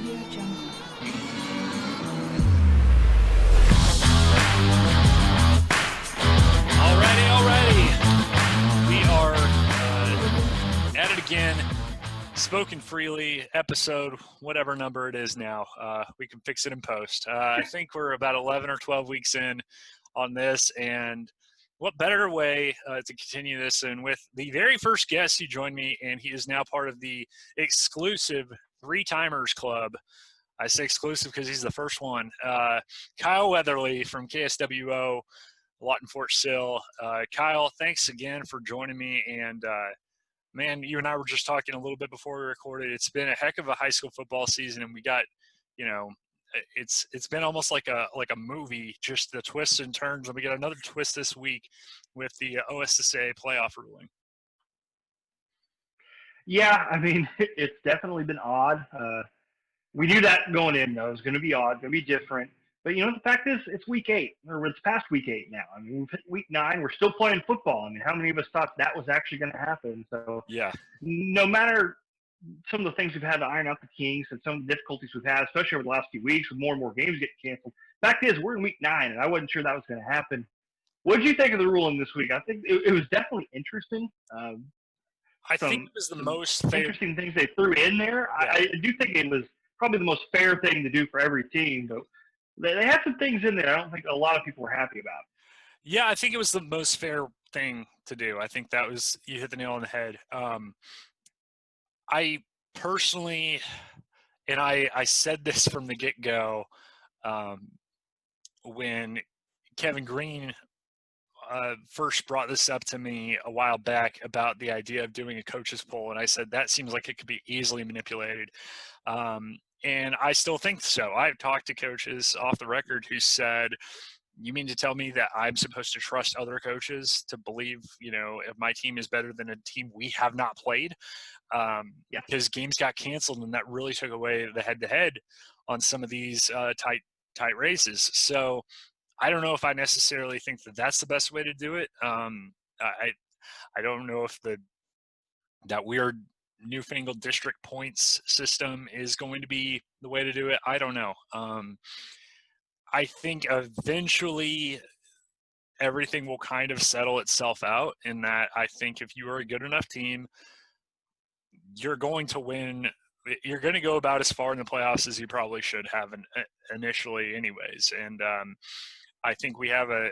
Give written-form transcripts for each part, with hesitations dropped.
Alrighty. We are at it again. SpOKen freely, episode, whatever number it is now. We can fix it in post. I think we're about 11 or 12 weeks in on this, and what better way to continue this than with the very first guest who joined me, and he is now part of the exclusive Three-Timers Club. I say exclusive because he's the first one. Kyle Weatherly from KSWO, Lawton Fort Sill. Kyle, thanks again for joining me, and man, you and I were just talking a little bit before we recorded. It's been a heck of a high school football season, and we got, it's been almost like a movie, just the twists and turns. And we got another twist this week with the OSSAA playoff ruling. Yeah, I mean, it's definitely been odd. We knew that going in, though. It was going to be odd, going to be different. But, the fact is, it's week 8, or it's past week 8 now. I mean, we've hit week 9. We're still playing football. I mean, how many of us thought that was actually going to happen? So, yeah, no matter some of the things we've had to iron out the kinks and some of the difficulties we've had, especially over the last few weeks with more and more games getting canceled. Fact is, we're in week 9, and I wasn't sure that was going to happen. What did you think of the ruling this week? I think it was definitely interesting. I think it was the most interesting things they threw in there. Yeah. I do think it was probably the most fair thing to do for every team, but they had some things in there I don't think a lot of people were happy about. Yeah, I think it was the most fair thing to do. I think that was, you hit the nail on the head. I personally, and I said this from the get-go, when Kevin Green first brought this up to me a while back about the idea of doing a coaches poll, and I said that seems like it could be easily manipulated. And I still think so. I've talked to coaches off the record who said, you mean to tell me that I'm supposed to trust other coaches to believe, if my team is better than a team we have not played? Because games got canceled, and that really took away the head-to-head on some of these tight races. So I don't know if I necessarily think that that's the best way to do it. I don't know if that weird newfangled district points system is going to be the way to do it. I don't know. I think eventually everything will kind of settle itself out, in that I think if you are a good enough team, you're going to win. You're going to go about as far in the playoffs as you probably should have initially anyways. And I think we have a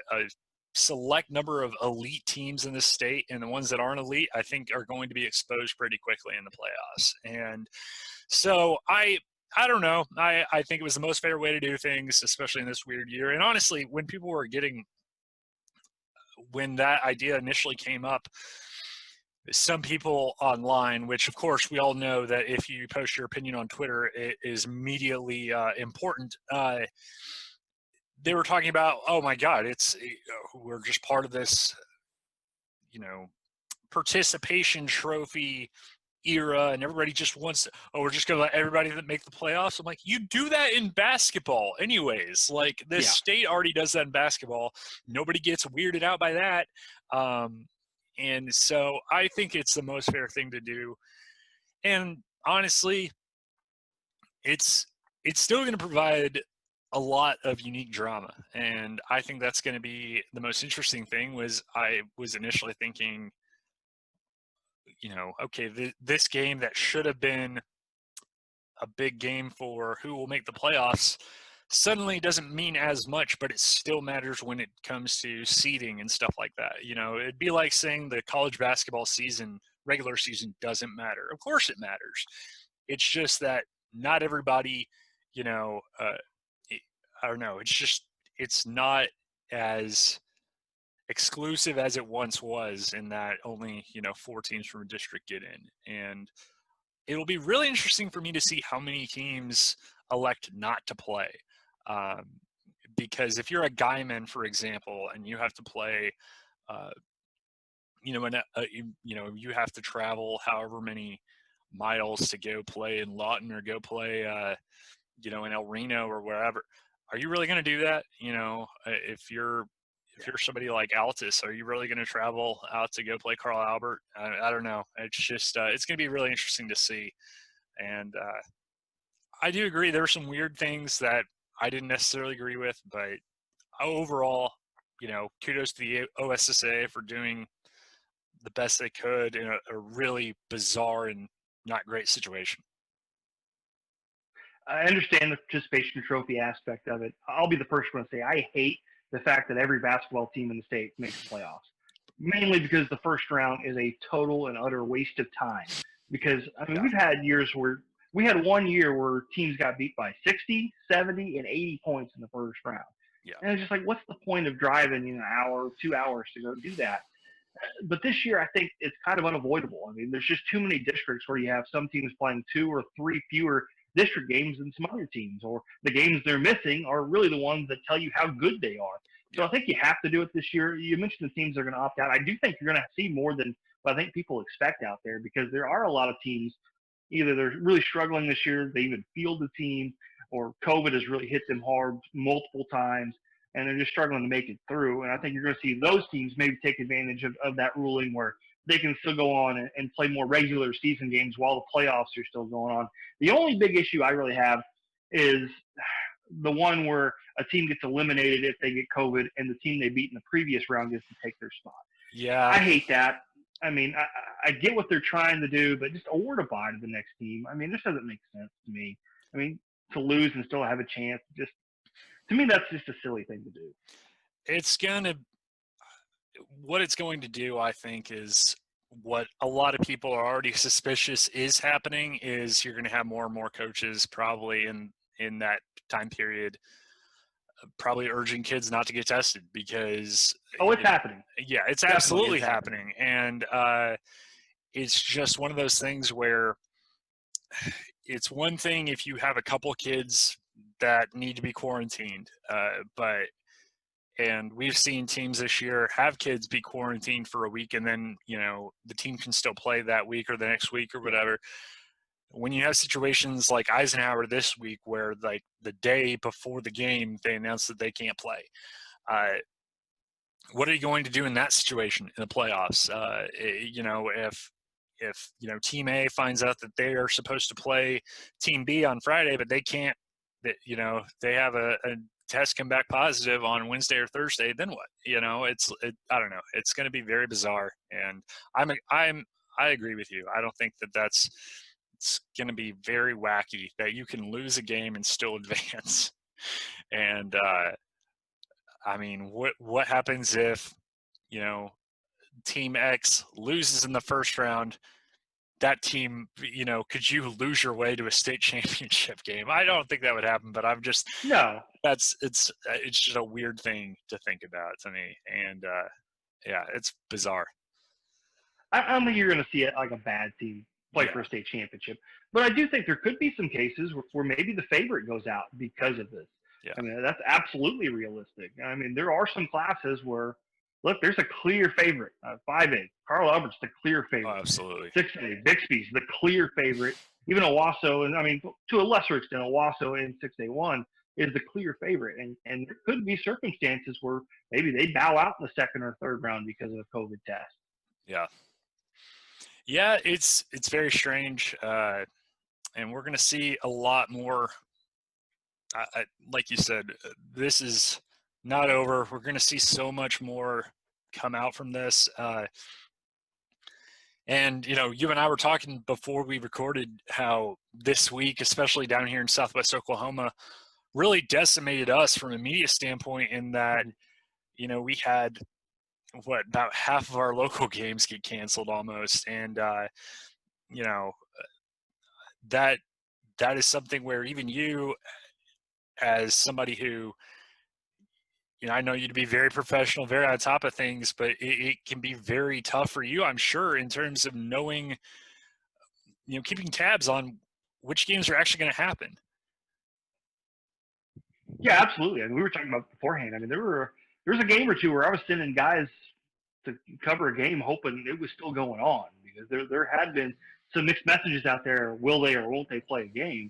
select number of elite teams in this state, and the ones that aren't elite, I think, are going to be exposed pretty quickly in the playoffs. And so I don't know. I think it was the most fair way to do things, especially in this weird year. And honestly, when that idea initially came up, some people online, which of course we all know that if you post your opinion on Twitter, it is immediately important. They were talking about, oh my God, we're just part of this, participation trophy era, and everybody just wants to, we're just going to let everybody that make the playoffs. I'm like, you do that in basketball anyways. Like, this state already does that in basketball. Nobody gets weirded out by that. And so I think it's the most fair thing to do. And honestly, it's still going to provide a lot of unique drama. And I think that's going to be the most interesting thing. I was initially thinking, okay, this game that should have been a big game for who will make the playoffs suddenly doesn't mean as much, but it still matters when it comes to seeding and stuff like that. It'd be like saying the college basketball season, regular season, doesn't matter. Of course it matters. It's just that not everybody, I don't know. It's not as exclusive as it once was, in that only, 4 teams from a district get in. And it'll be really interesting for me to see how many teams elect not to play. Because if you're a Guyman, for example, and you have to play, you have to travel however many miles to go play in Lawton or go play, in El Reno or wherever. Are you really going to do that? If you're somebody like Altus, are you really going to travel out to go play Carl Albert? I don't know. It's just it's going to be really interesting to see. And I do agree. There were some weird things that I didn't necessarily agree with, but overall, kudos to the OSSAA for doing the best they could in a really bizarre and not great situation. I understand the participation trophy aspect of it. I'll be the first one to say I hate the fact that every basketball team in the state makes the playoffs, mainly because the first round is a total and utter waste of time. Because, I mean, Yeah. we've had years where we had 1 year where teams got beat by 60, 70, and 80 points in the first round. Yeah. And it's just like, what's the point of driving an hour, 2 hours to go do that? But this year, I think it's kind of unavoidable. I mean, there's just too many districts where you have some teams playing 2 or 3 fewer district games than some other teams, or the games they're missing are really the ones that tell you how good they are. So Yeah. I think you have to do it this year. You mentioned the teams that are going to opt out. I do think you're going to see more than what I think people expect out there, because there are a lot of teams, either they're really struggling this year, they even field the team, or COVID has really hit them hard multiple times, and they're just struggling to make it through. And I think you're going to see those teams maybe take advantage of that ruling where they can still go on and play more regular season games while the playoffs are still going on. The only big issue I really have is the one where a team gets eliminated if they get COVID and the team they beat in the previous round gets to take their spot. Yeah. I hate that. I mean, I get what they're trying to do, but just award a bye to the next team. I mean, this doesn't make sense to me. I mean, to lose and still have a chance, just to me, that's just a silly thing to do. What it's going to do, I think, is what a lot of people are already suspicious is happening is you're going to have more and more coaches probably in that time period probably urging kids not to get tested because it's happening. Yeah, it's Definitely absolutely is happening. and it's just one of those things where it's one thing if you have a couple kids that need to be quarantined, and we've seen teams this year have kids be quarantined for a week and then, the team can still play that week or the next week or whatever. When you have situations like Eisenhower this week where like the day before the game, they announce that they can't play. What are you going to do in that situation in the playoffs? If Team A finds out that they are supposed to play Team B on Friday, but they can't, they have a test come back positive on Wednesday or Thursday, then what? I don't know. It's going to be very bizarre, and I agree with you. I don't think it's going to be very wacky that you can lose a game and still advance. And I mean, what happens if Team X loses in the first round? That team, could you lose your way to a state championship game? I don't think that would happen, but No. It's just a weird thing to think about to me, and yeah, it's bizarre. I don't think you're going to see it like a bad team play for a state championship, but I do think there could be some cases where maybe the favorite goes out because of this. Yeah. I mean, that's absolutely realistic. I mean, there are some classes where, look, there's a clear favorite. 5A, Carl Albert's the clear favorite. Oh, absolutely. 6A, Bixby's the clear favorite. Even Owasso, and I mean, to a lesser extent, Owasso in 6A1 is the clear favorite. And there could be circumstances where maybe they bow out in the second or third round because of a COVID test. Yeah. Yeah, it's very strange. And we're going to see a lot more. Like you said, this is not over. We're going to see so much more come out from this. And, you and I were talking before we recorded how this week, especially down here in Southwest Oklahoma, really decimated us from a media standpoint in that, we had about half of our local games get canceled almost. And, that is something where even you, as somebody who, I know you to be very professional, very on top of things, but it can be very tough for you, I'm sure, in terms of knowing, keeping tabs on which games are actually going to happen. Yeah, absolutely. And we were talking about beforehand. I mean, there was a game or two where I was sending guys to cover a game hoping it was still going on, because there had been some mixed messages out there. Will they or won't they play a game?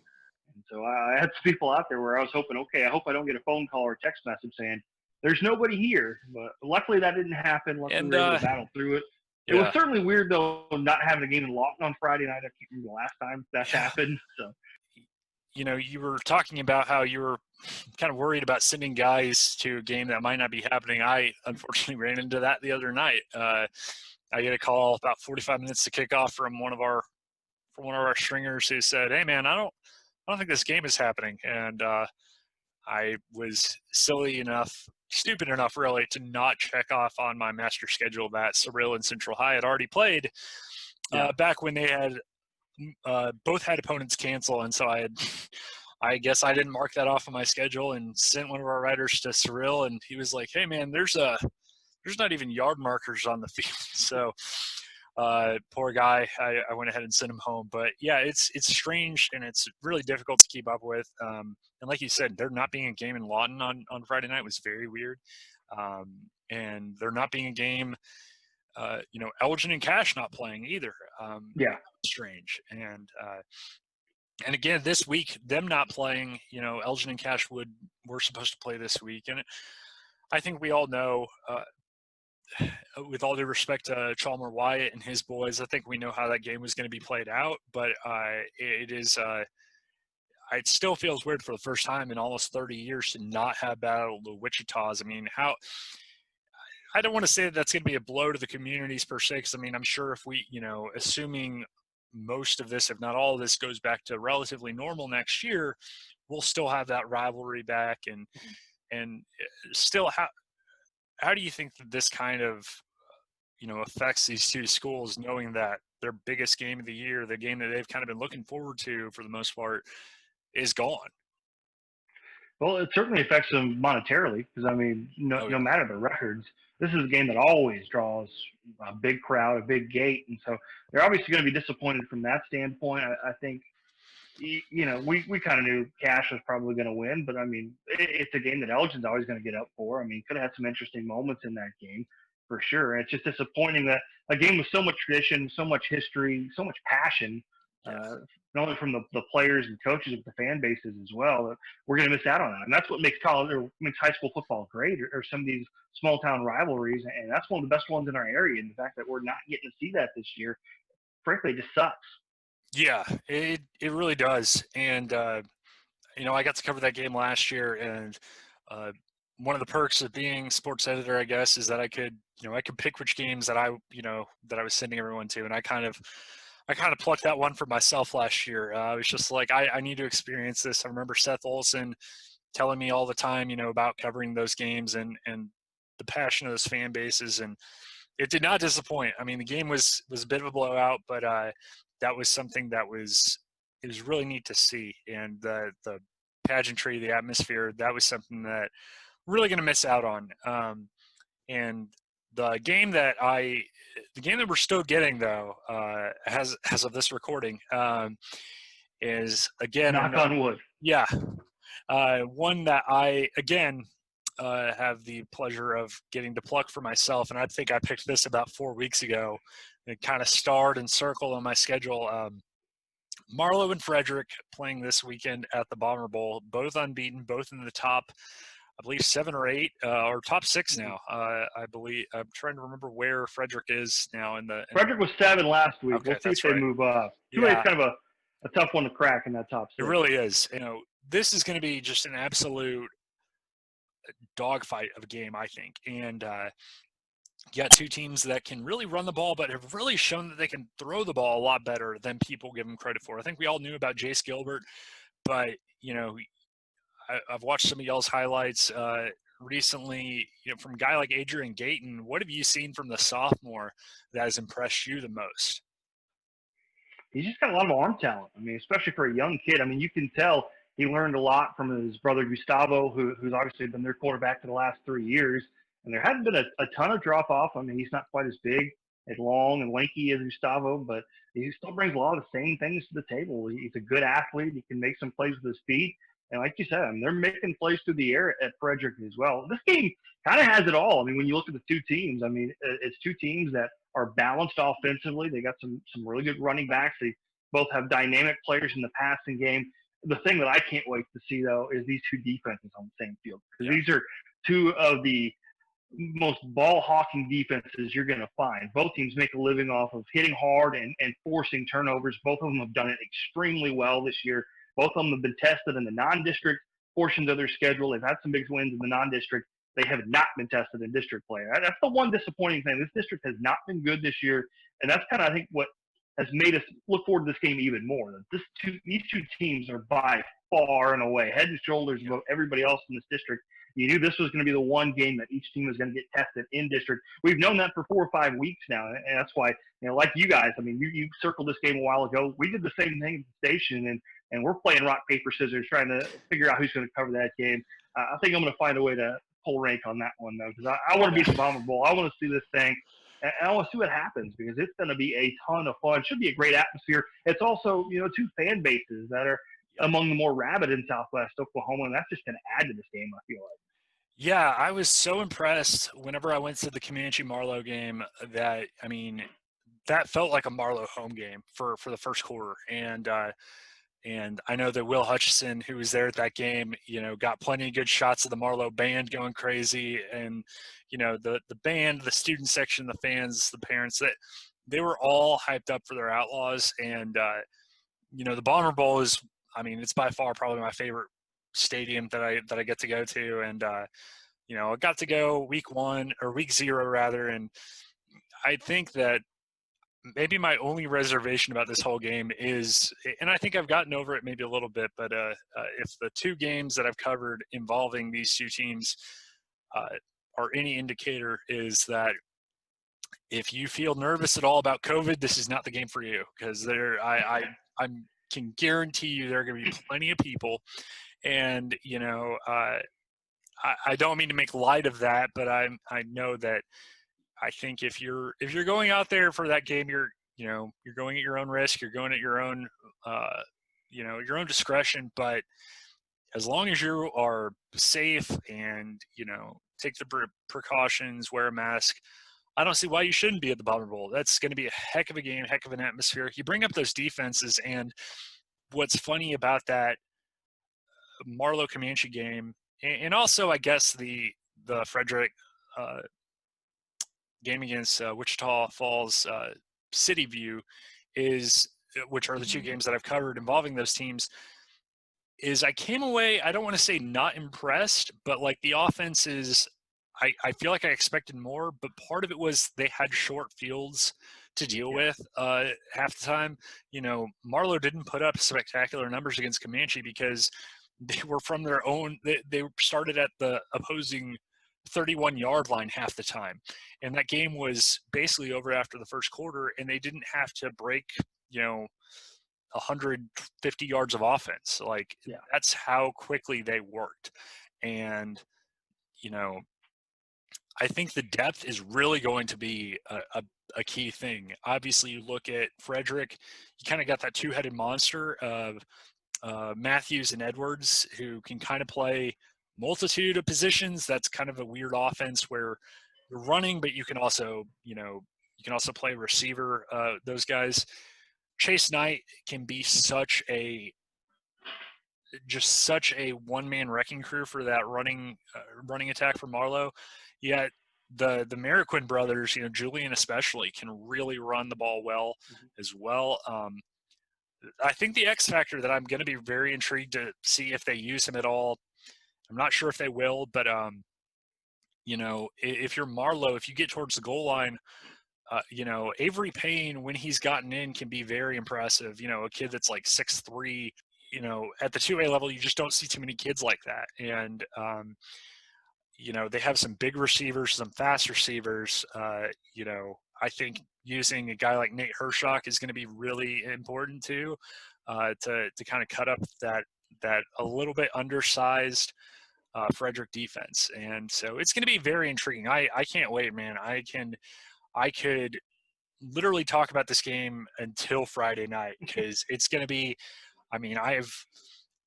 And so I had some people out there where I was hoping, okay, I hope I don't get a phone call or text message saying there's nobody here. But luckily that didn't happen. Luckily we were able to battle through it. It was certainly weird though not having a game in Lawton on Friday night. I can't remember the last time that's happened. So you were talking about how you were kind of worried about sending guys to a game that might not be happening. I unfortunately ran into that the other night. I get a call about 45 minutes to kick off from one of our stringers who said, "Hey man, I don't think this game is happening." And I was stupid enough really to not check off on my master schedule that Surreal and Central High had already played back when they had both had opponents cancel. And so I guess I didn't mark that off on my schedule and sent one of our writers to Surreal, and he was like, "Hey man, there's not even yard markers on the field." So poor guy, I went ahead and sent him home. But yeah, it's strange and it's really difficult to keep up with. And like you said, there not being a game in Lawton on Friday night was very weird. And there not being a game, Elgin and Cash not playing either. Strange. And again, this week, them not playing, Elgin and Cash were supposed to play this week. And I think we all know, with all due respect to Chalmer Wyatt and his boys, I think we know how that game was going to be played out. But it still feels weird for the first time in almost 30 years to not have battled the Wichitas. I mean, I don't want to say that that's going to be a blow to the communities per se, because I mean, I'm sure if we, assuming most of this, if not all of this, goes back to relatively normal next year, we'll still have that rivalry back. And still, how do you think that this kind of, affects these two schools, knowing that their biggest game of the year, the game that they've kind of been looking forward to for the most part, is gone? Well, it certainly affects them monetarily because, I mean, no matter the records, this is a game that always draws a big crowd, a big gate. And so they're obviously going to be disappointed from that standpoint. I think, we kind of knew Cash was probably going to win, but I mean, it's a game that Elgin's always going to get up for. I mean, could have had some interesting moments in that game for sure. And it's just disappointing that a game with so much tradition, so much history, so much passion, not only from the players and coaches, but the fan bases as well, we're going to miss out on that. And that's what makes makes high school football great, or some of these small town rivalries. And that's one of the best ones in our area. And the fact that we're not getting to see that this year, frankly, just sucks. Yeah, it really does. And, I got to cover that game last year, and one of the perks of being sports editor, I guess, is that I could pick which games that I was sending everyone to. And I kind of plucked that one for myself last year. I was just like, I need to experience this. I remember Seth Olson telling me all the time, about covering those games and the passion of those fan bases. And it did not disappoint. I mean, the game was a bit of a blowout, but that was something it was really neat to see. And the pageantry, the atmosphere, that was something that we're really going to miss out on. And the game that we're still getting, though, as of this recording, is, again, knock on wood. Yeah. One that I, again, have the pleasure of getting to pluck for myself. And I think I picked this about 4 weeks ago. It kind of starred and circled on my schedule. Marlow and Frederick playing this weekend at the Bomber Bowl, both unbeaten, both in the top, I believe, 7 or 8, or top 6 now. I believe. I'm trying to remember where Frederick is now Frederick was 7 last week. Okay, we'll see if they move up. 2A is kind of a tough one to crack in that top 6. It really is. This is going to be just an absolute dogfight of a game, I think. And you got two teams that can really run the ball, but have really shown that they can throw the ball a lot better than people give them credit for. I think we all knew about Jace Gilbert, but I've watched some of y'all's highlights recently, from a guy like Adrian Gayton. What have you seen from the sophomore that has impressed you the most? He's just got a lot of arm talent. I mean, especially for a young kid. I mean, you can tell he learned a lot from his brother Gustavo, who's obviously been their quarterback for the last 3 years. And there hasn't been a ton of drop off. I mean, he's not quite as big and long and lanky as Gustavo, but he still brings a lot of the same things to the table. He's a good athlete. He can make some plays with his feet. And like you said, I mean, they're making plays through the air at Frederick as well. This game kind of has it all. I mean, when you look at the two teams, I mean, it's two teams that are balanced offensively. They got some really good running backs. They both have dynamic players in the passing game. The thing that I can't wait to see, though, is these two defenses on the same field. Because these are two of the most ball-hawking defenses you're going to find. Both teams make a living off of hitting hard and forcing turnovers. Both of them have done it extremely well this year. Both of them have been tested in the non-district portions of their schedule. They've had some big wins in the non-district. They have not been tested in district play. That's the one disappointing thing. This district has not been good this year, and that's kind of, I think, what has made us look forward to this game even more. These two teams are by far and away head and shoulders above everybody else in this district. You knew this was going to be the one game that each team was going to get tested in district. We've known that for 4 or 5 weeks now, and that's why, like you guys, I mean, you circled this game a while ago. We did the same thing at the station, and we're playing rock, paper, scissors, trying to figure out who's going to cover that game. I think I'm going to find a way to pull rank on that one, though, because I want to beat the Bomber Bowl. I want to see this thing, and I want to see what happens, because it's going to be a ton of fun. It should be a great atmosphere. It's also, two fan bases that are among the more rabid in Southwest Oklahoma, and that's just going to add to this game, I feel like. Yeah, I was so impressed whenever I went to the Comanche-Marlow game that, that felt like a Marlow home game for the first quarter. And I know that Will Hutchison, who was there at that game, got plenty of good shots of the Marlow band going crazy. And, the band, the student section, the fans, the parents, that they were all hyped up for their Outlaws. And, the Bomber Bowl is, it's by far probably my favorite stadium that I get to go to. And, I got to go week 0 rather. And I think that maybe my only reservation about this whole game is, and I think I've gotten over it maybe a little bit, but if the 2 games that I've covered involving these 2 teams are any indicator, is that if you feel nervous at all about COVID, this is not the game for you, because I can guarantee you there are going to be plenty of people. And, I don't mean to make light of that, but I know that I think if you're going out there for that game, you're going at your own risk, you're going at your own, your own discretion. But as long as you are safe and, take the precautions, wear a mask, I don't see why you shouldn't be at the Bomber Bowl. That's going to be a heck of a game, heck of an atmosphere. You bring up those defenses, and what's funny about that Marlow Comanche game, and also I guess the Frederick game against Wichita Falls City View, which are the 2 games that I've covered involving those teams, is I came away, I don't want to say not impressed, but like the offenses, I feel like I expected more, but part of it was they had short fields to deal with half the time. Marlow didn't put up spectacular numbers against Comanche because they were from their own, they started at the opposing 31-yard line half the time. And that game was basically over after the first quarter, and they didn't have to break, 150 yards of offense. That's how quickly they worked. And, I think the depth is really going to be a key thing. Obviously, you look at Frederick, you kind of got that 2-headed monster of Matthews and Edwards, who can kind of play multitude of positions. That's kind of a weird offense where you're running, but you can also, play receiver. Those guys, Chase Knight can be such a one-man wrecking crew for that running attack for Marlow. Yet the Mariquin brothers, Julian especially, can really run the ball well as well. I think the X factor that I'm going to be very intrigued to see if they use him at all. I'm not sure if they will, but if you're Marlow, if you get towards the goal line, Avery Payne, when he's gotten in, can be very impressive. A kid that's like 6'3", at the 2A level, you just don't see too many kids like that. And, they have some big receivers, some fast receivers. I think using a guy like Nate Hershock is going to be really important too, to kind of cut up that a little bit undersized Frederick defense. And so it's going to be very intriguing. I can't wait, man. I could literally talk about this game until Friday night, because it's going to be,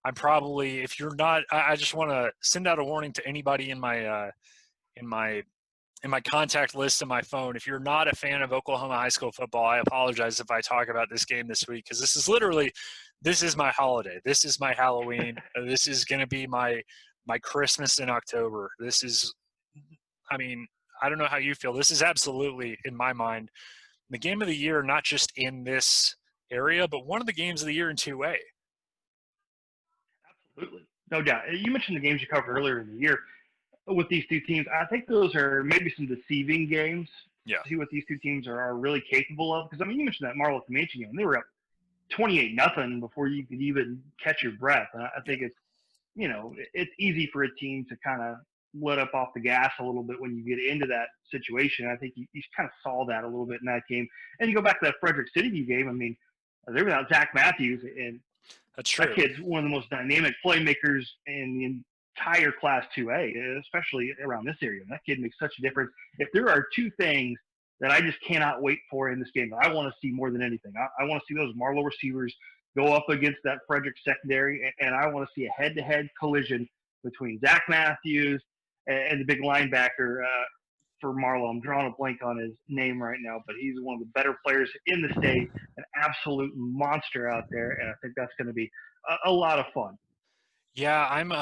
I'm probably, if you're not, I just want to send out a warning to anybody in my contact list on my phone. If you're not a fan of Oklahoma high school football, I apologize if I talk about this game this week, because this is my holiday. This is my Halloween. This is going to be my Christmas in October. This is, I don't know how you feel. This is absolutely, in my mind, the game of the year, not just in this area, but one of the games of the year in 2A. Absolutely. No doubt. You mentioned the games you covered earlier in the year with these two teams. I think those are maybe some deceiving games Yeah. to see what these two teams are really capable of. Because, I mean, you mentioned that Marlow-Comanche game. They were up 28-0 before you could even catch your breath. And I Yeah. think it's easy for a team to kind of let up off the gas a little bit when you get into that situation. I think you kind of saw that a little bit in that game. And you go back to that Frederick City View game. I mean, they're without Zach Matthews, and That's that true. kid's one of the most dynamic playmakers in the entire Class 2A, especially around this area. That kid makes such a difference. If there are two things that I just cannot wait for in this game that I want to see more than anything, I want to see those Marlow receivers go up against that Frederick secondary, and I want to see a head-to-head collision between Zach Matthews and the big linebacker for Marlow. I'm drawing a blank on his name right now, but he's one of the better players in the state, an absolute monster out there, and I think that's going to be a lot of fun. Yeah, I'm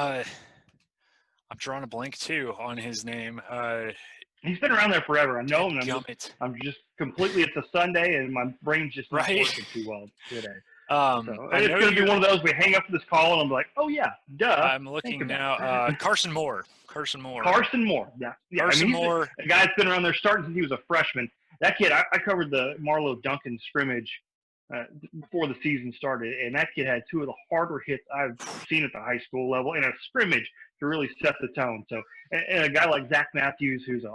drawing a blank too on his name. He's been around there forever. I know him. And Gummit. I'm just completely. It's a Sunday, and my brain's just not Right. working too well today. So I it's know going to you. be one of those. We hang up this call, and I'm like, oh yeah, duh. I'm Think looking about now. it. Carson Moore. Carson Moore. Carson Moore. Yeah. I Carson mean, he's Moore. a guy that's been around there starting since he was a freshman. That kid, I covered the Marlow Duncan scrimmage before the season started, and that kid had two of the harder hits I've seen at the high school level in a scrimmage to really set the tone. So, and a guy like Zach Matthews, who's a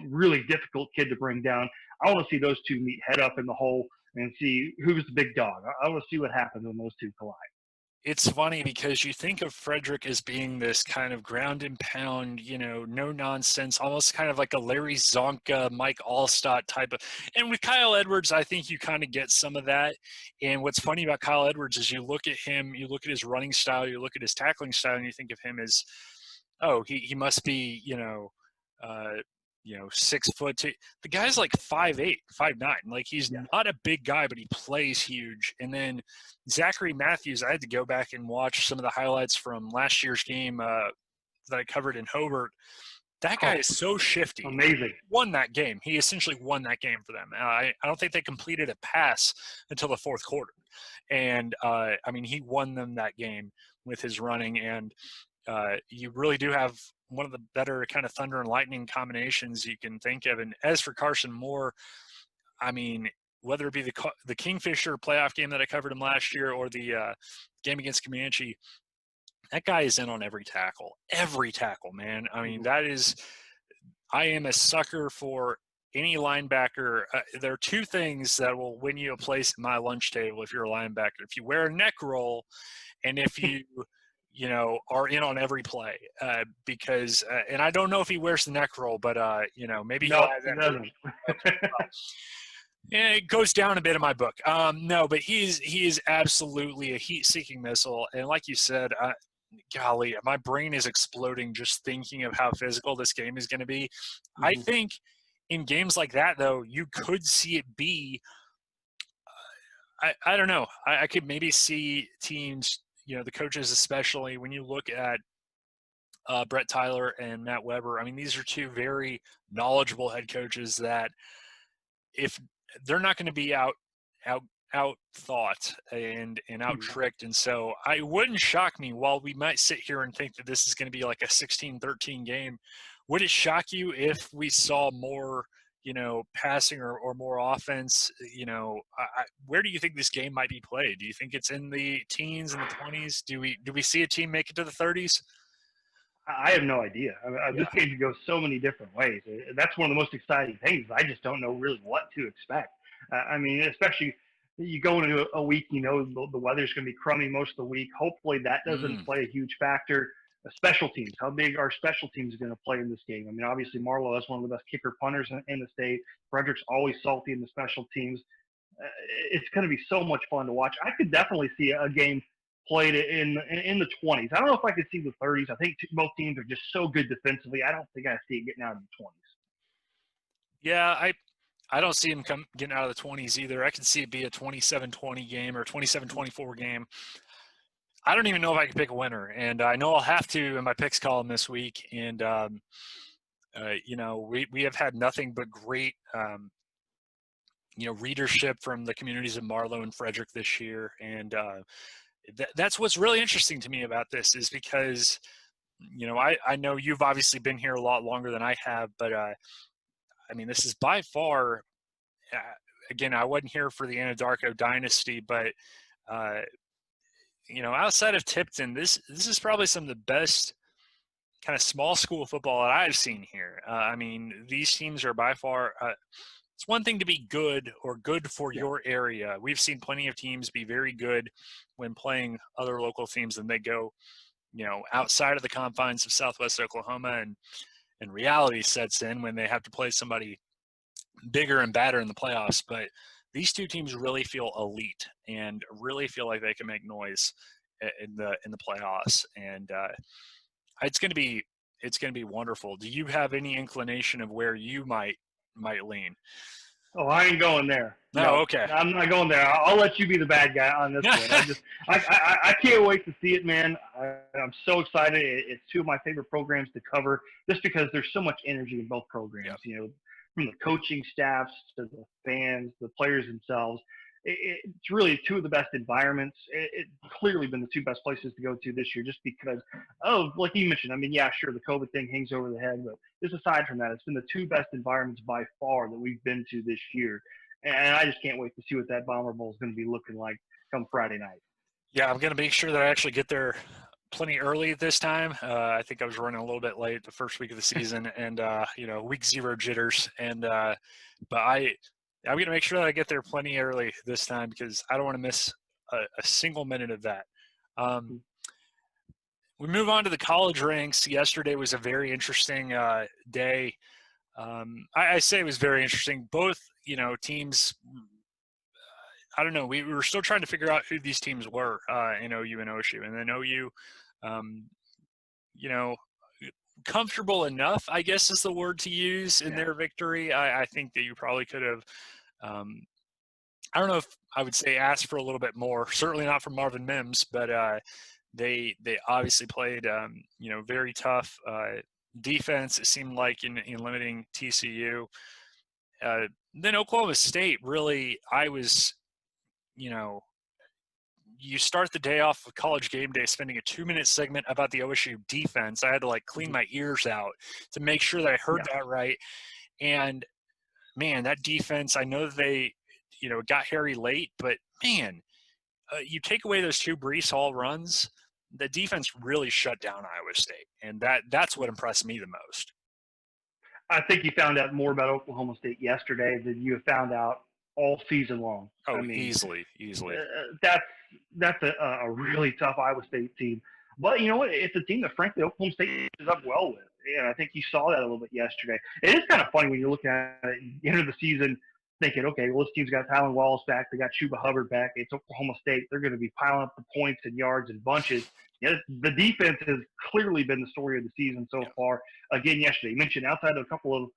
really difficult kid to bring down, I want to see those two meet head up in the hole and see who's the big dog. I want to see what happens when those two collide. It's funny because you think of Frederick as being this kind of ground and pound, no nonsense, almost kind of like a Larry Zonka, Mike Allstott type of. And with Kyle Edwards, I think you kind of get some of that. And what's funny about Kyle Edwards is you look at him, you look at his running style, you look at his tackling style, and you think of him as, oh, he must be, 6 foot. The guy's like 5'8", 5'9". Like he's Yeah. not a big guy, but he plays huge. And then Zachary Matthews, I had to go back and watch some of the highlights from last year's game that I covered in Hobart. That guy is so shifty. Amazing. He won that game. He essentially won that game for them. I don't think they completed a pass until the fourth quarter. And, he won them that game with his running. And you really do have one of the better kind of thunder and lightning combinations you can think of. And as for Carson Moore, whether it be the Kingfisher playoff game that I covered him last year or the game against Comanche, that guy is in on every tackle, man. I am a sucker for any linebacker. There are two things that will win you a place at my lunch table if you're a linebacker. If you wear a neck roll and if you are in on every play because and I don't know if he wears the neck roll, but maybe no, he doesn't. Yeah, it goes down a bit in my book. No, but he is absolutely a heat-seeking missile, and like you said, golly, my brain is exploding just thinking of how physical this game is going to be. Mm-hmm. I think in games like that, though, you could see it be. I don't know. I could maybe see teams. The coaches, especially when you look at Brett Tyler and Matt Weber. These are two very knowledgeable head coaches that if they're not going to be out thought and out tricked. And so I wouldn't shock me while we might sit here and think that this is going to be like a 16-13 game. Would it shock you if we saw more, passing or more offense? Where do you think this game might be played? Do you think it's in the teens and the 20s? Do we see a team make it to the 30s? I have no idea. This game could go so many different ways. That's one of the most exciting things. I just don't know really what to expect. Especially you go into a week, the weather's going to be crummy most of the week. Hopefully that doesn't play a huge factor. Special teams. How big are special teams going to play in this game? Obviously Marlow is one of the best kicker punters in the state. Frederick's always salty in the special teams. It's going to be so much fun to watch. I could definitely see a game played in the 20s. I don't know if I could see the 30s. I think both teams are just so good defensively. I don't think I see it getting out of the 20s. Yeah, I don't see him getting out of the 20s either. I can see it be a 27-20 game or 27-24 game. I don't even know if I can pick a winner, and I know I'll have to in my picks column this week. And we have had nothing but great readership from the communities of Marlow and Frederick this year, and that's what's really interesting to me about this is because, I know you've obviously been here a lot longer than I have, but I mean, this is by far, uh, again, I wasn't here for the Anadarko dynasty, but outside of Tipton, this is probably some of the best kind of small school football that I've seen here. I mean, these teams are by far. It's one thing to be good or good for your area. We've seen plenty of teams be very good when playing other local teams, and they go, outside of the confines of Southwest Oklahoma, and reality sets in when they have to play somebody bigger and badder in the playoffs. But these two teams really feel elite and really feel like they can make noise in the playoffs, and it's going to be wonderful. Do you have any inclination of where you might lean? Oh, I ain't going there. No, No, okay. I'm not going there. I'll let you be the bad guy on this one. I can't wait to see it, man. I'm so excited. It's two of my favorite programs to cover, just because there's so much energy in both programs. Yep. From the coaching staffs to the fans, the players themselves. It's really two of the best environments. It's clearly been the two best places to go to this year, just because like you mentioned. I mean, yeah, sure, the COVID thing hangs over the head, but just aside from that, it's been the two best environments by far that we've been to this year. And I just can't wait to see what that Bomber Bowl is going to be looking like come Friday night. Yeah, I'm going to make sure that I actually get there plenty early this time. I think I was running a little bit late the first week of the season, and week 0 jitters. And but I'm going to make sure that I get there plenty early this time because I don't want to miss a single minute of that. We move on to the college ranks. Yesterday was a very interesting day. I say it was very interesting. Both, teams, I don't know. We were still trying to figure out who these teams were in OU and OSU. And then OU, comfortable enough, I guess is the word to use in their victory. I think that you probably could have, I don't know if I would say asked for a little bit more. Certainly not from Marvin Mims, but they obviously played, very tough defense, it seemed like, in limiting TCU. Then Oklahoma State, really, I was, you start the day off with College Game Day spending a 2-minute segment about the OSU defense. I had to clean my ears out to make sure that I heard that right. And man, that defense, I know that they, got hairy late, but man, you take away those 2 Breece Hall runs, the defense really shut down Iowa State. And that's what impressed me the most. I think you found out more about Oklahoma State yesterday than you have found out all season long. Oh, I mean, easily. That's a really tough Iowa State team. But you know what? It's a team that, frankly, Oklahoma State is up well with. And I think you saw that a little bit yesterday. It is kind of funny when you're looking at it, the end of the season, thinking, okay, well, this team's got Tylan Wallace back. They got Chuba Hubbard back. It's Oklahoma State. They're going to be piling up the points and yards and bunches. Yeah, the defense has clearly been the story of the season so far. Again, yesterday, you mentioned outside of a couple of,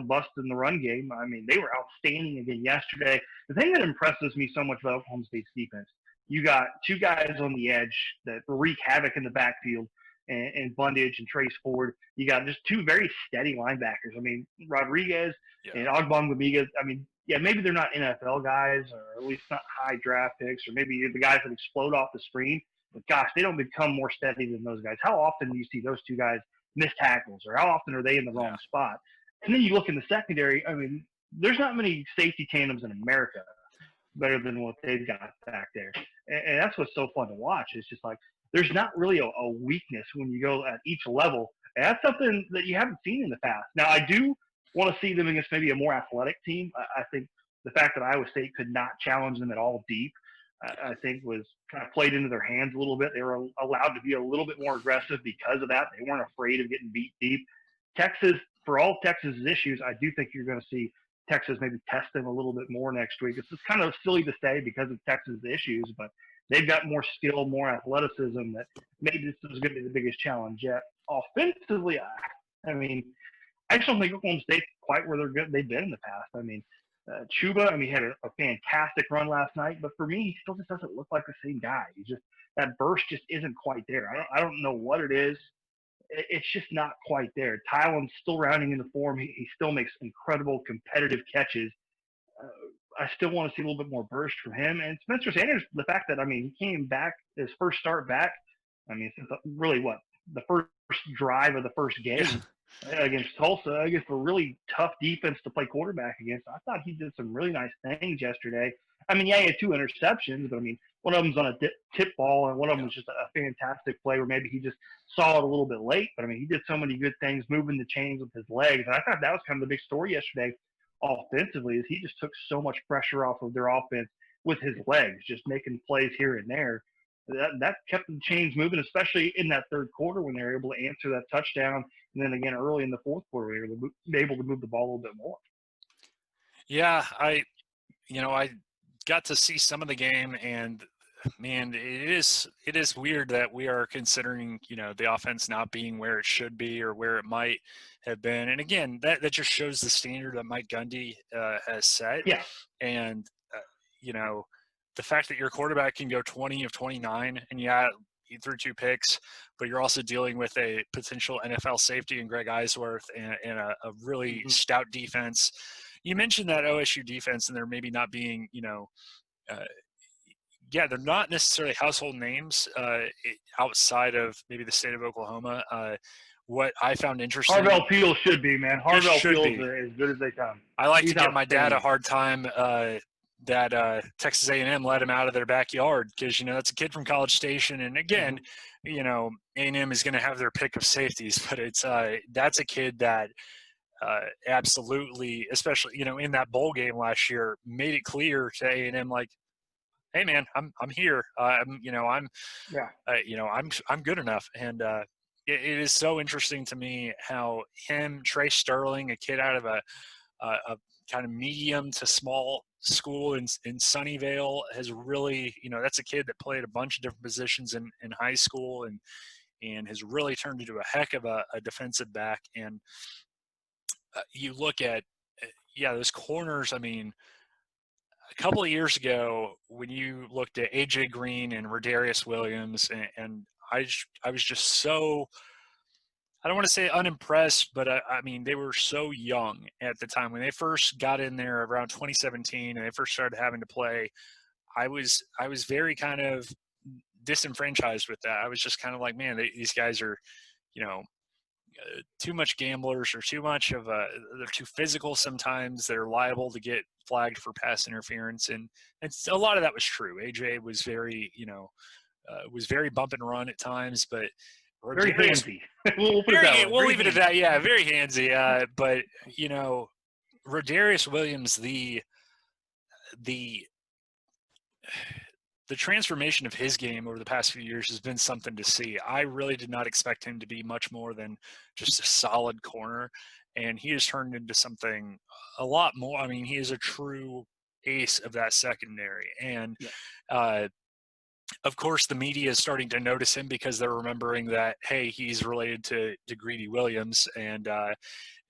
busts in the run game, I mean, they were outstanding again yesterday. The thing that impresses me so much about Oklahoma State's defense, you got 2 guys on the edge that wreak havoc in the backfield, and Bundage and Trace Ford. You got just 2 very steady linebackers. I mean, Rodriguez and Ogbongbemiga. I mean, yeah, maybe they're not NFL guys, or at least not high draft picks, or maybe the guys that explode off the screen. But gosh, they don't become more steady than those guys. How often do you see those 2 guys miss tackles, or how often are they in the wrong spot? And then you look in the secondary. I mean, there's not many safety tandems in America better than what they've got back there. And that's what's so fun to watch. It's just like there's not really a weakness when you go at each level. And that's something that you haven't seen in the past. Now, I do want to see them against maybe a more athletic team. I think the fact that Iowa State could not challenge them at all deep, I think was kind of played into their hands a little bit. They were allowed to be a little bit more aggressive because of that. They weren't afraid of getting beat deep. Texas, for all Texas's issues, I do think you're going to see Texas maybe test them a little bit more next week. It's just kind of silly to say because of Texas' issues, but they've got more skill, more athleticism that maybe this is going to be the biggest challenge yet. Offensively, I mean, I just don't think Oklahoma State's quite where they've been in the past. I mean, Chuba, he had a fantastic run last night, but for me, he still just doesn't look like the same guy. That burst just isn't quite there. I don't know what it is. It's just not quite there. Tylan's still rounding into form. He still makes incredible competitive catches. I still want to see a little bit more burst from him. And Spencer Sanders, the fact that, I mean, he came back, his first start back, I mean, since really what, the first drive of the first Yeah. game against Tulsa, against a really tough defense to play quarterback against. I thought he did some really nice things yesterday. I mean, yeah, he had 2 interceptions, but I mean, one of them's on a tip ball, and one of them was just a fantastic play where maybe he just saw it a little bit late. But I mean, he did so many good things, moving the chains with his legs. And I thought that was kind of the big story yesterday offensively, is he just took so much pressure off of their offense with his legs, just making plays here and there. That kept the chains moving, especially in that third quarter when they were able to answer that touchdown. And then again, early in the fourth quarter, they were able to move the ball a little bit more. Yeah, I got to see some of the game, and man, it is weird that we are considering, the offense not being where it should be or where it might have been. And again, that just shows the standard that Mike Gundy has set. Yeah. And the fact that your quarterback can go 20 of 29, and yeah, he threw 2 picks, but you're also dealing with a potential NFL safety in Greg Eisworth and a really stout defense. You mentioned that OSU defense, and they're maybe not being, they're not necessarily household names outside of maybe the state of Oklahoma. What I found interesting, Harvell Fields should be, man. Harvell Fields be. are as good as they come. I like to give my dad a hard time that Texas A&M let him out of their backyard because, that's a kid from College Station. And again, A&M is going to have their pick of safeties, but that's a kid that absolutely, especially, in that bowl game last year, made it clear to A&M, like, hey man, I'm here. I'm good enough. And it is so interesting to me how Trey Sterling, a kid out of a kind of medium to small school in Sunnyvale, has really, that's a kid that played a bunch of different positions in high school and has really turned into a heck of a defensive back. And you look at, those corners. I mean, a couple of years ago, when you looked at AJ Green and Rodarius Williams, and I was just so, I don't want to say unimpressed, but I mean, they were so young at the time when they first got in there around 2017 and they first started having to play. I was very kind of disenfranchised with that. I was just kind of like, man, these guys are, too much gamblers or too much of they're too physical sometimes. They're liable to get flagged for pass interference. And a lot of that was true. AJ was very, was very bump and run at times, but very handsy. We'll leave it at that. Yeah, very handsy. But, Rodarius Williams, the transformation of his game over the past few years has been something to see. I really did not expect him to be much more than just a solid corner, and he has turned into something a lot more. I mean, he is a true ace of that secondary. And of course, the media is starting to notice him because they're remembering that, hey, he's related to Greedy Williams, and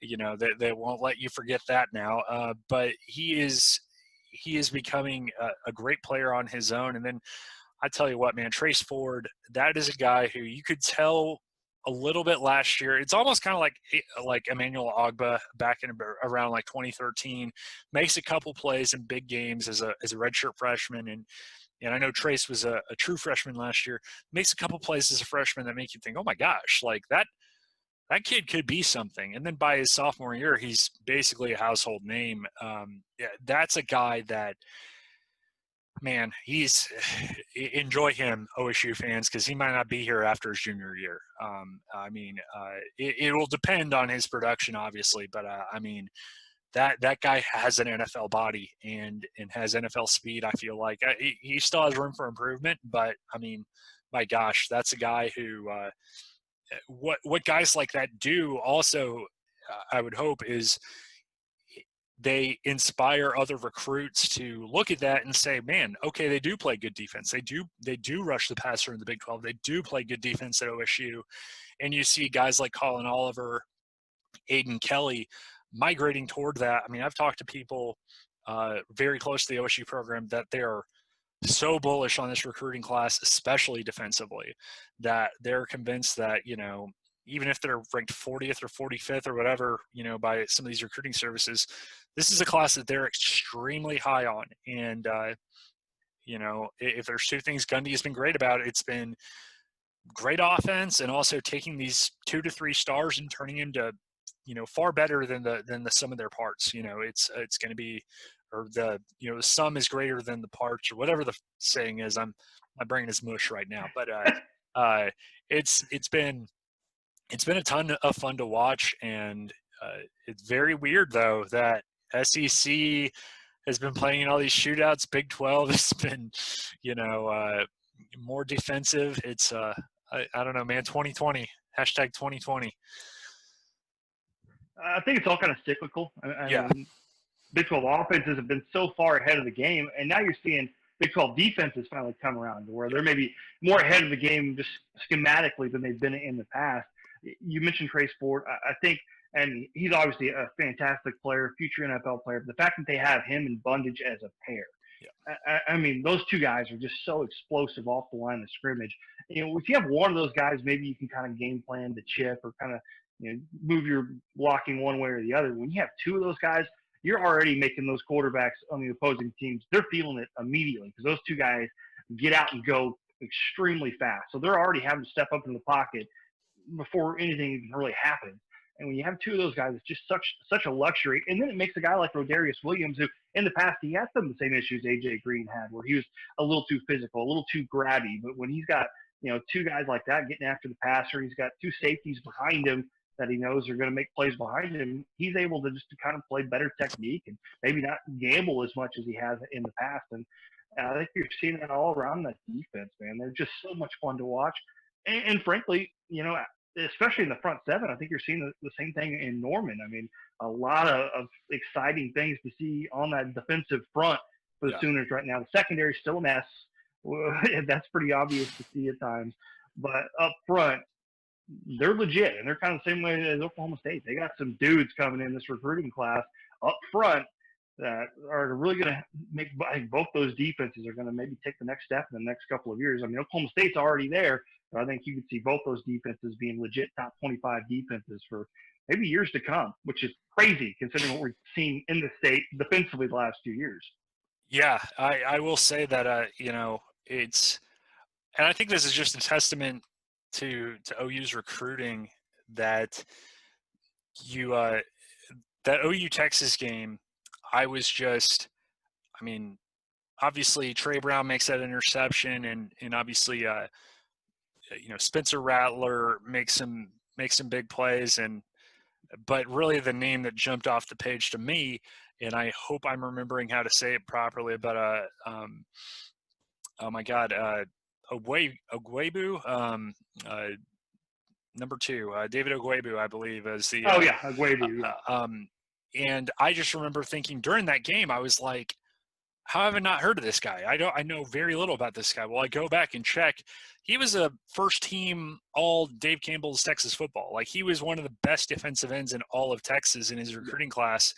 they won't let you forget that now. But he is becoming a great player on his own. And then I tell you what, man, Trace Ford, that is a guy who you could tell a little bit last year. It's almost kind of like Emmanuel Ogba back in around like 2013, makes a couple plays in big games as a redshirt freshman. And I know Trace was a true freshman last year, makes a couple plays as a freshman that make you think, oh my gosh, like that kid could be something. And then by his sophomore year, he's basically a household name. That's a guy that, man, enjoy him, OSU fans, because he might not be here after his junior year. It will depend on his production, obviously, but that guy has an NFL body and has NFL speed. I feel like he still has room for improvement, but I mean, my gosh, that's a guy who. What guys like that do also, I would hope, is they inspire other recruits to look at that and say, man, okay, they do play good defense. They do rush the passer in the Big 12. They do play good defense at OSU. And you see guys like Colin Oliver, Aiden Kelly migrating toward that. I mean, I've talked to people very close to the OSU program that they are so bullish on this recruiting class, especially defensively, that they're convinced that, even if they're ranked 40th or 45th or whatever, by some of these recruiting services, this is a class that they're extremely high on. And, if there's two things Gundy has been great about, it's been great offense and also taking these 2 to 3 stars and turning them to, far better than the sum of their parts. It's going to be, or the sum is greater than the parts, or whatever the saying is. My brain is mush right now, but it's been a ton of fun to watch, and it's very weird though that SEC has been playing in all these shootouts. Big 12 has been, more defensive. It's I don't know, man. 2020 #2020. I think it's all kind of cyclical. I Yeah. mean, Big 12 offenses have been so far ahead of the game, and now you're seeing Big 12 defenses finally come around to where they're maybe more ahead of the game just schematically than they've been in the past. You mentioned Trace Ford. I think, and he's obviously a fantastic player, future NFL player, but the fact that they have him and Bundage as a pair, I mean, those two guys are just so explosive off the line of scrimmage. If you have one of those guys, maybe you can kind of game plan the chip or kind of move your blocking one way or the other. When you have two of those guys, you're already making those quarterbacks on the opposing teams. They're feeling it immediately because those two guys get out and go extremely fast. So they're already having to step up in the pocket before anything even really happens. And when you have two of those guys, it's just such a luxury. And then it makes a guy like Rodarius Williams, who in the past he had some of the same issues AJ Green had, where he was a little too physical, a little too grabby. But when he's got two guys like that getting after the passer, he's got two safeties behind him that he knows are going to make plays behind him. He's able to just kind of play better technique and maybe not gamble as much as he has in the past. And I think you're seeing that all around that defense, man. They're just so much fun to watch. And frankly, especially in the front seven, I think you're seeing the same thing in Norman. I mean, a lot of exciting things to see on that defensive front for the Sooners right now. The secondary is still a mess. That's pretty obvious to see at times. But up front, they're legit, and they're kind of the same way as Oklahoma State. They got some dudes coming in this recruiting class up front that are really going to make – I think both those defenses are going to maybe take the next step in the next couple of years. I mean, Oklahoma State's already there, but I think you could see both those defenses being legit top 25 defenses for maybe years to come, which is crazy considering what we've seen in the state defensively the last 2 years. Yeah, I will say that, it's – and I think this is just a testament to OU's recruiting that that OU Texas game, obviously Trey Brown makes that interception, and obviously Spencer Rattler makes some big plays, but really the name that jumped off the page to me, and I hope I'm remembering how to say it properly, but oh my God, Ogwebu, number 2, David Ogwebu, I believe, is the. Ogwebu. And I just remember thinking during that game, I was like, how have I not heard of this guy? I know very little about this guy. Well, I go back and check. He was a first-team all Dave Campbell's Texas football. Like, he was one of the best defensive ends in all of Texas in his recruiting class.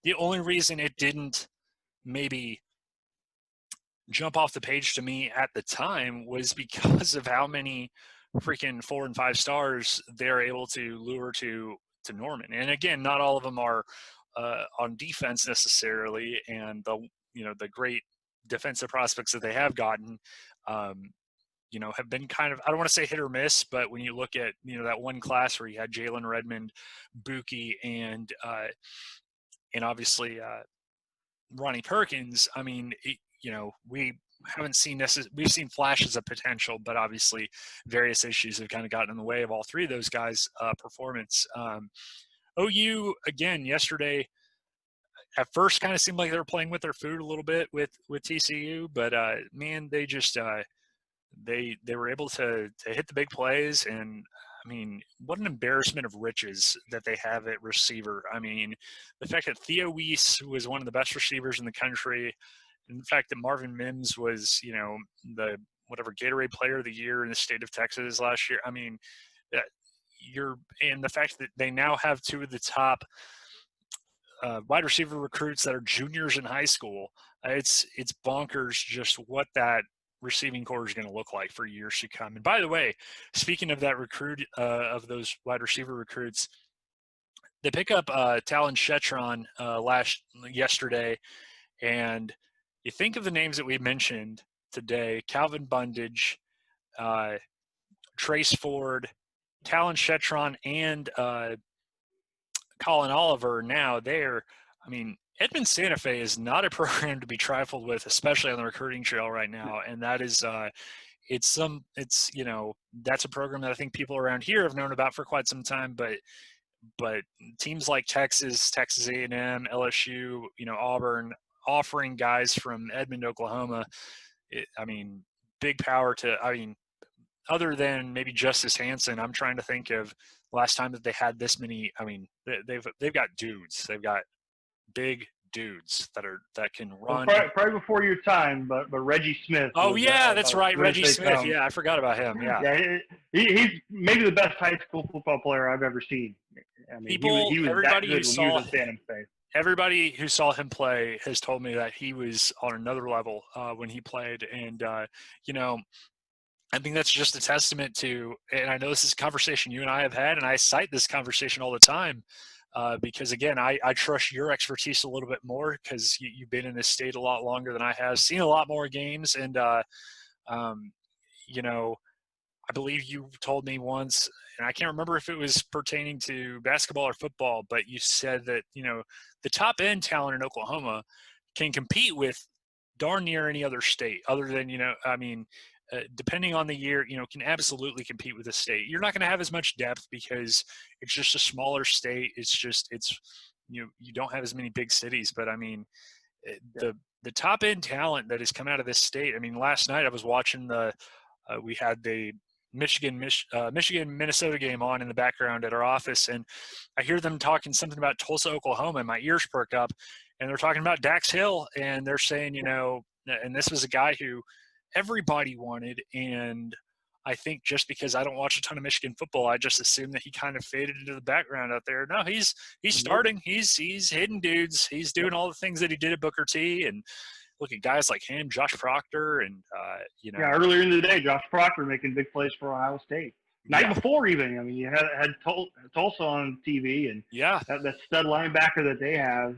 The only reason it didn't maybe jump off the page to me at the time was because of how many freaking 4 and 5 stars they're able to lure to Norman. And again, not all of them are on defense necessarily, and the great defensive prospects that they have gotten, have been kind of, I don't want to say hit or miss, but when you look at, that one class where you had Jalen Redmond, Buki, and obviously Ronnie Perkins, I mean, we haven't seen we've seen flashes of potential, but obviously various issues have kind of gotten in the way of all three of those guys' performance. OU, again, yesterday, at first kind of seemed like they were playing with their food a little bit with TCU, but man, they just they were able to hit the big plays, and I mean, what an embarrassment of riches that they have at receiver. I mean, the fact that Theo Weiss was one of the best receivers in the country, and the fact that Marvin Mims was, the whatever Gatorade Player of the Year in the state of Texas last year. I mean, and the fact that they now have two of the top wide receiver recruits that are juniors in high school. It's bonkers just what that receiving core is going to look like for years to come. And by the way, speaking of that recruit, of those wide receiver recruits, they pick up Talon Shetron yesterday, and you think of the names that we mentioned today: Calvin Bundage, Trace Ford, Talon Shetron, and Colin Oliver. Now they're, I mean, Edmond Santa Fe is not a program to be trifled with, especially on the recruiting trail right now. And that is, that's a program that I think people around here have known about for quite some time. But teams like Texas A&M, LSU, Auburn, offering guys from Edmond, Oklahoma. Big power to. Other than maybe Justice Hansen, I'm trying to think of last time that they had this many. They've got dudes. They've got big dudes that can run. Well, probably before your time, but Reggie Smith. Oh yeah, that's right, Reggie Smith. Yeah, I forgot about him. Yeah, yeah, he's maybe the best high school football player I've ever seen. He was that good when he was in San Jose. Everybody who saw him play has told me that he was on another level when he played, and I think that's just a testament to, and I know this is a conversation you and I have had, and I cite this conversation all the time because, again, I trust your expertise a little bit more because you've been in this state a lot longer than I have, seen a lot more games, and, I believe you told me once, and I can't remember if it was pertaining to basketball or football, but you said that, the top end talent in Oklahoma can compete with darn near any other state other than, depending on the year, can absolutely compete with the state. You're not going to have as much depth because it's just a smaller state. You don't have as many big cities, but the top end talent that has come out of this state. Last night I was watching we had the Michigan Minnesota game on in the background at our office, and I hear them talking something about Tulsa, Oklahoma, and my ears perk up, and they're talking about Dax Hill, and they're saying, and this was a guy who everybody wanted, and I think just because I don't watch a ton of Michigan football, I just assumed that he kind of faded into the background out there. No, he's starting. He's hitting dudes. He's doing all the things that he did at Booker T. And look at guys like him, Josh Proctor, and Yeah, earlier in the day, Josh Proctor making big plays for Ohio State. Night before even, you had Tulsa on TV, and that stud linebacker that they have,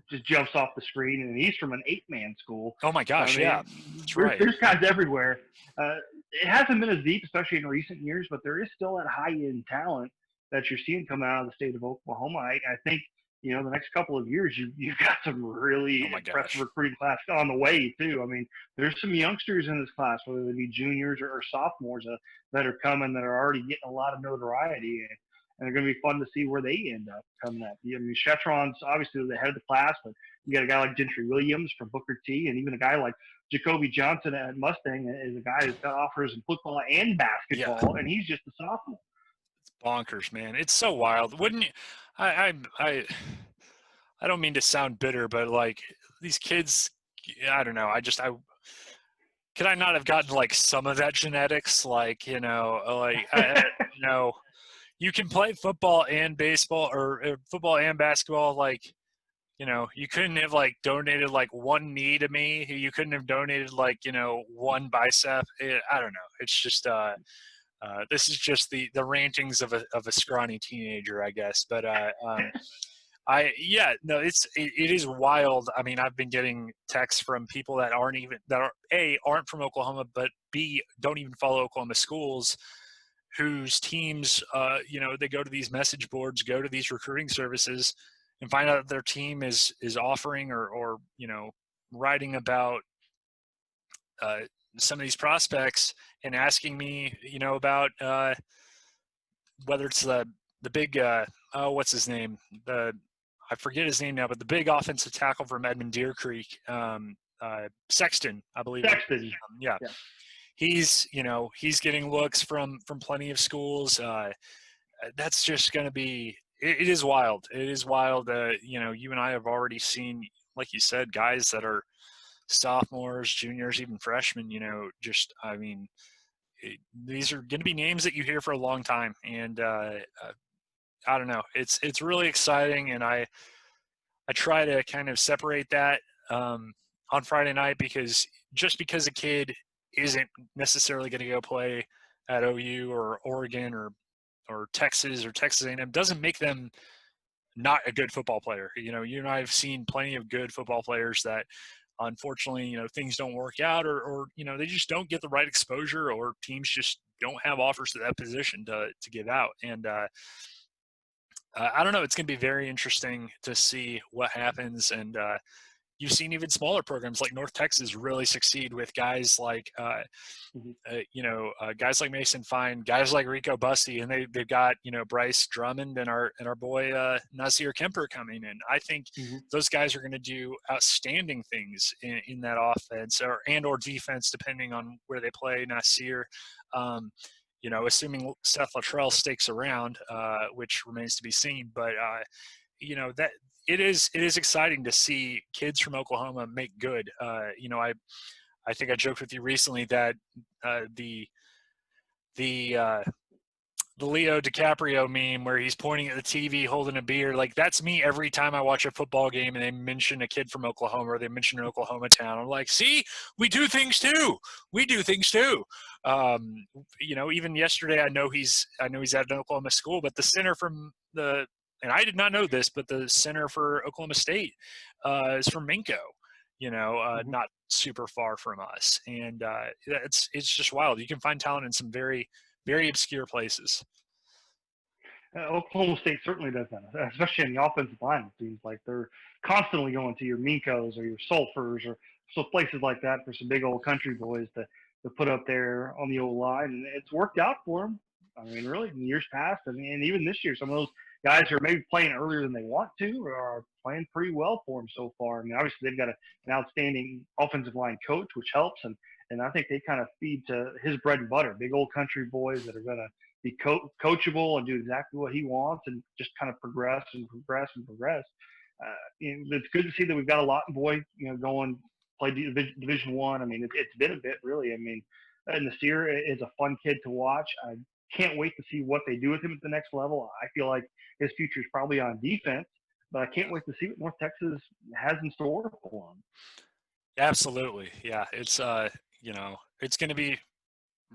just jumps off the screen, and he's from an 8-man school. Oh my gosh, that's right. There's guys everywhere. It hasn't been as deep, especially in recent years, but there is still that high-end talent that you're seeing coming out of the state of Oklahoma. I think, the next couple of years, you've got some really impressive recruiting class on the way, too. There's some youngsters in this class, whether they be juniors or sophomores, that are coming that are already getting a lot of notoriety, and they're going to be fun to see where they end up coming at. Shetron's obviously the head of the class, but you got a guy like Gentry Williams from Booker T, and even a guy like Jacoby Johnson at Mustang is a guy who's got offers in football and basketball, and he's just a sophomore. It's bonkers, man. It's so wild. Wouldn't you? I don't mean to sound bitter, but like these kids, I don't know. Could I not have gotten like some of that genetics? Like, you can play football and baseball or football and basketball. Like, you couldn't have like donated like one knee to me. You couldn't have donated like, one bicep. I don't know. It's just, this is just the rantings of a scrawny teenager, I guess. But it is wild. I've been getting texts from people that aren't from Oklahoma, but B, don't even follow Oklahoma schools, whose teams, they go to these message boards, go to these recruiting services, and find out that their team is offering or writing about some of these prospects and asking me, about whether it's the big what's his name, I forget his name now, but the big offensive tackle from Edmond Deer Creek, Sexton, I believe. Sexton, yeah. He's getting looks from plenty of schools. That's just going to be. It is wild. It is wild. You and I have already seen, like you said, guys that are sophomores, juniors, even freshmen. These are going to be names that you hear for a long time, and I don't know. It's really exciting, and I try to kind of separate that on Friday night because a kid isn't necessarily going to go play at OU or Oregon or Texas A&M doesn't make them not a good football player. You and I have seen plenty of good football players that unfortunately, things don't work out or they just don't get the right exposure or teams just don't have offers to that position to give out. And I don't know. It's going to be very interesting to see what happens. And you've seen even smaller programs like North Texas really succeed with guys like, guys like Mason Fine, guys like Rico Bussey, and they've got, Bryce Drummond and our boy Nasir Kemper coming in. I think those guys are going to do outstanding things in that offense or defense, depending on where they play. Nasir, assuming Seth Luttrell sticks around, which remains to be seen, but that it is exciting to see kids from Oklahoma make good. I think I joked with you recently that the Leo DiCaprio meme where he's pointing at the TV holding a beer, like that's me every time I watch a football game and they mention a kid from Oklahoma or they mention an Oklahoma town. I'm like, see, we do things too. Even yesterday, I know he's at an Oklahoma school, but the center and I did not know this, but the center for Oklahoma State is from Minco. Not super far from us, and it's just wild. You can find talent in some very, very obscure places. Oklahoma State certainly does that, especially in the offensive line. It seems like they're constantly going to your Minkos or your Sulphurs or so places like that for some big old country boys to put up there on the old line, and it's worked out for them. I mean, really, in years past, and even this year, some of those guys who are maybe playing earlier than they want to are playing pretty well for them so far. I mean, obviously they've got an outstanding offensive line coach, which helps, and I think they kind of feed to his bread and butter, big old country boys that are going to be coachable and do exactly what he wants and just kind of progress. It's good to see that we've got a lot of boys, going play Division One. I mean, it's been a bit really. I mean, Nasir is a fun kid to watch. I can't wait to see what they do with him at the next level. I feel like his future is probably on defense, but I can't wait to see what North Texas has in store for him. Absolutely. Yeah. It's, it's going to be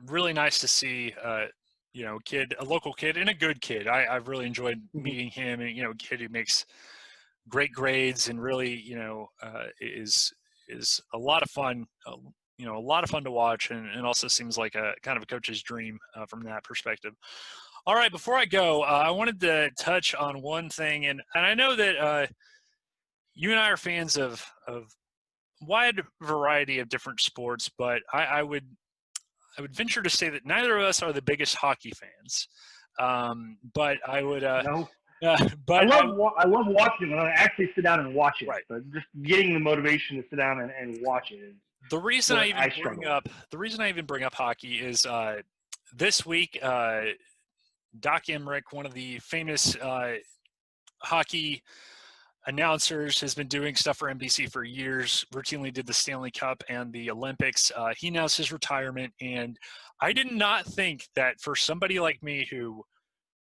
really nice to see, a local kid and a good kid. I've really enjoyed meeting him and, a kid who makes great grades and really, is a lot of fun, a lot of fun to watch and also seems like a kind of a coach's dream from that perspective. All right, before I go, I wanted to touch on one thing, and I know that you and I are fans of wide variety of different sports, but I would venture to say that neither of us are the biggest hockey fans. But I would. No. But I love watching it when I actually sit down and watch it. Right. But just getting the motivation to sit down and watch it is the reason I even bring up hockey is this week Doc Emmerich, one of the famous hockey announcers, has been doing stuff for NBC for years, routinely did the Stanley Cup and the Olympics. He announced his retirement, and I did not think that for somebody like me who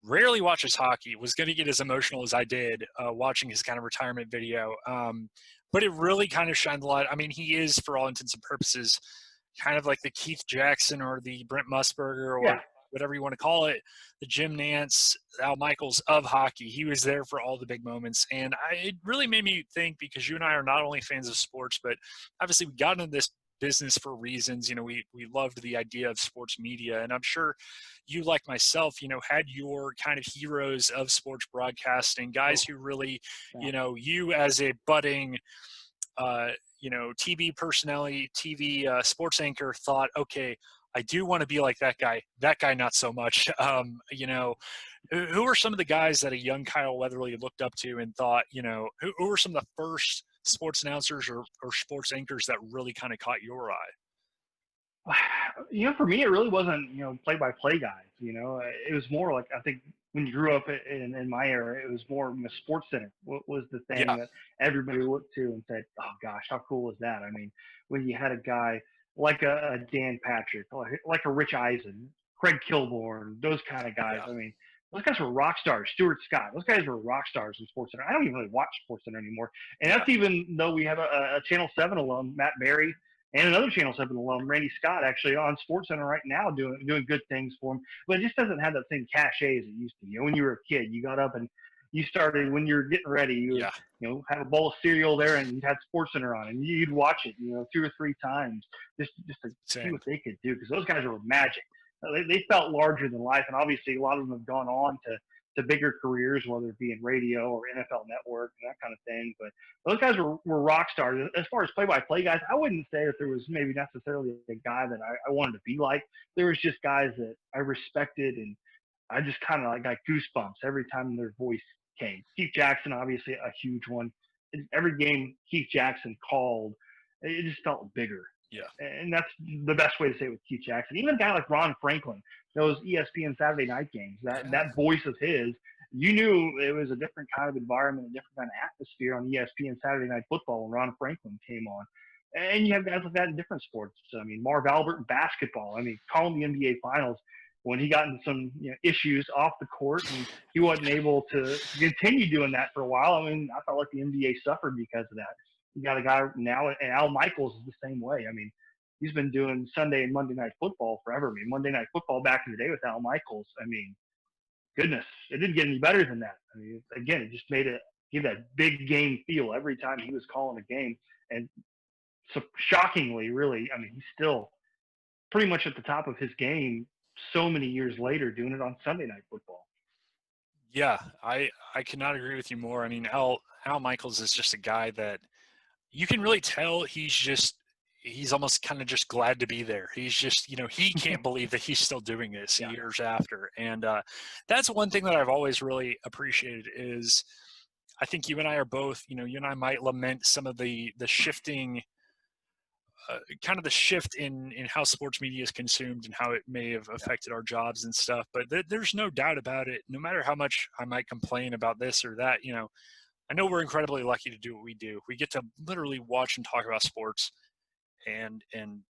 rarely watches hockey was going to get as emotional as I did watching his kind of retirement video. But it really kind of shined the light. I mean, he is, for all intents and purposes, kind of like the Keith Jackson or the Brent Musburger or whatever you want to call it, the Jim Nantz, Al Michaels of hockey. He was there for all the big moments. And it really made me think, because you and I are not only fans of sports, but obviously we got into this business for reasons. We loved the idea of sports media. And I'm sure you, like myself, had your kind of heroes of sports broadcasting, guys who really, you as a budding, TV personality, TV sports anchor thought, okay, I do want to be like that guy. That guy, not so much. Who are some of the guys that a young Kyle Weatherly looked up to and thought, who were some of the first sports announcers or sports anchors that really kind of caught your eye? For me, it really wasn't, play-by-play guys. It was more like, I think when you grew up in my era, it was more Sports Center. What was the thing that everybody looked to and said, oh gosh, how cool is that? I mean, when you had a guy like a Dan Patrick, like a Rich Eisen, Craig Kilborn, those kind of guys. I mean, those guys were rock stars. Stuart Scott, those guys were rock stars in Sports Center. I don't even really watch Sports Center anymore. And that's even though we have a Channel 7 alum, Matt Berry, And another channel 7 alum, Randy Scott, actually on SportsCenter right now doing good things for him. But it just doesn't have that same cachet as it used to. When you were a kid, you got up and you started when you're getting ready. You would, Yeah. have a bowl of cereal there, and you'd have SportsCenter on, and you'd watch it, 2 or 3 times just to see Same. what they could do, because those guys were magic. They felt larger than life, and obviously a lot of them have gone on to bigger careers, whether it be in radio or NFL Network and that kind of thing. But those guys were rock stars. As far as play-by-play guys, I wouldn't say that there was maybe necessarily a guy that I wanted to be like. There was just guys that I respected, and I just kind of like got goosebumps every time their voice came. Keith Jackson, obviously a huge one. Every game Keith Jackson called, it just felt bigger. Yeah. And that's the best way to say it with Keith Jackson. Even a guy like Ron Franklin, those ESPN Saturday night games, that voice of his, you knew it was a different kind of environment, a different kind of atmosphere on ESPN Saturday Night Football when Ron Franklin came on. And you have guys like that in different sports. I mean, Marv Albert in basketball. I mean, calling the NBA Finals when he got into some issues off the court, and he wasn't able to continue doing that for a while. I mean, I felt like the NBA suffered because of that. You got a guy now, and Al Michaels is the same way. I mean, he's been doing Sunday and Monday Night Football forever. I mean, Monday Night Football back in the day with Al Michaels. I mean, goodness, it didn't get any better than that. I mean, again, it just made it give that big game feel every time he was calling a game. And so shockingly, really, I mean, he's still pretty much at the top of his game so many years later doing it on Sunday Night Football. Yeah, I cannot agree with you more. I mean, Al Michaels is just a guy that you can really tell he's almost kind of just glad to be there. He's just, he can't believe that he's still doing this years after. And that's one thing that I've always really appreciated is I think you and I are both, you and I might lament some of the shifting kind of the shift in how sports media is consumed and how it may have affected our jobs and stuff. But there's no doubt about it. No matter how much I might complain about this or that, I know we're incredibly lucky to do what we do. We get to literally watch and talk about sports and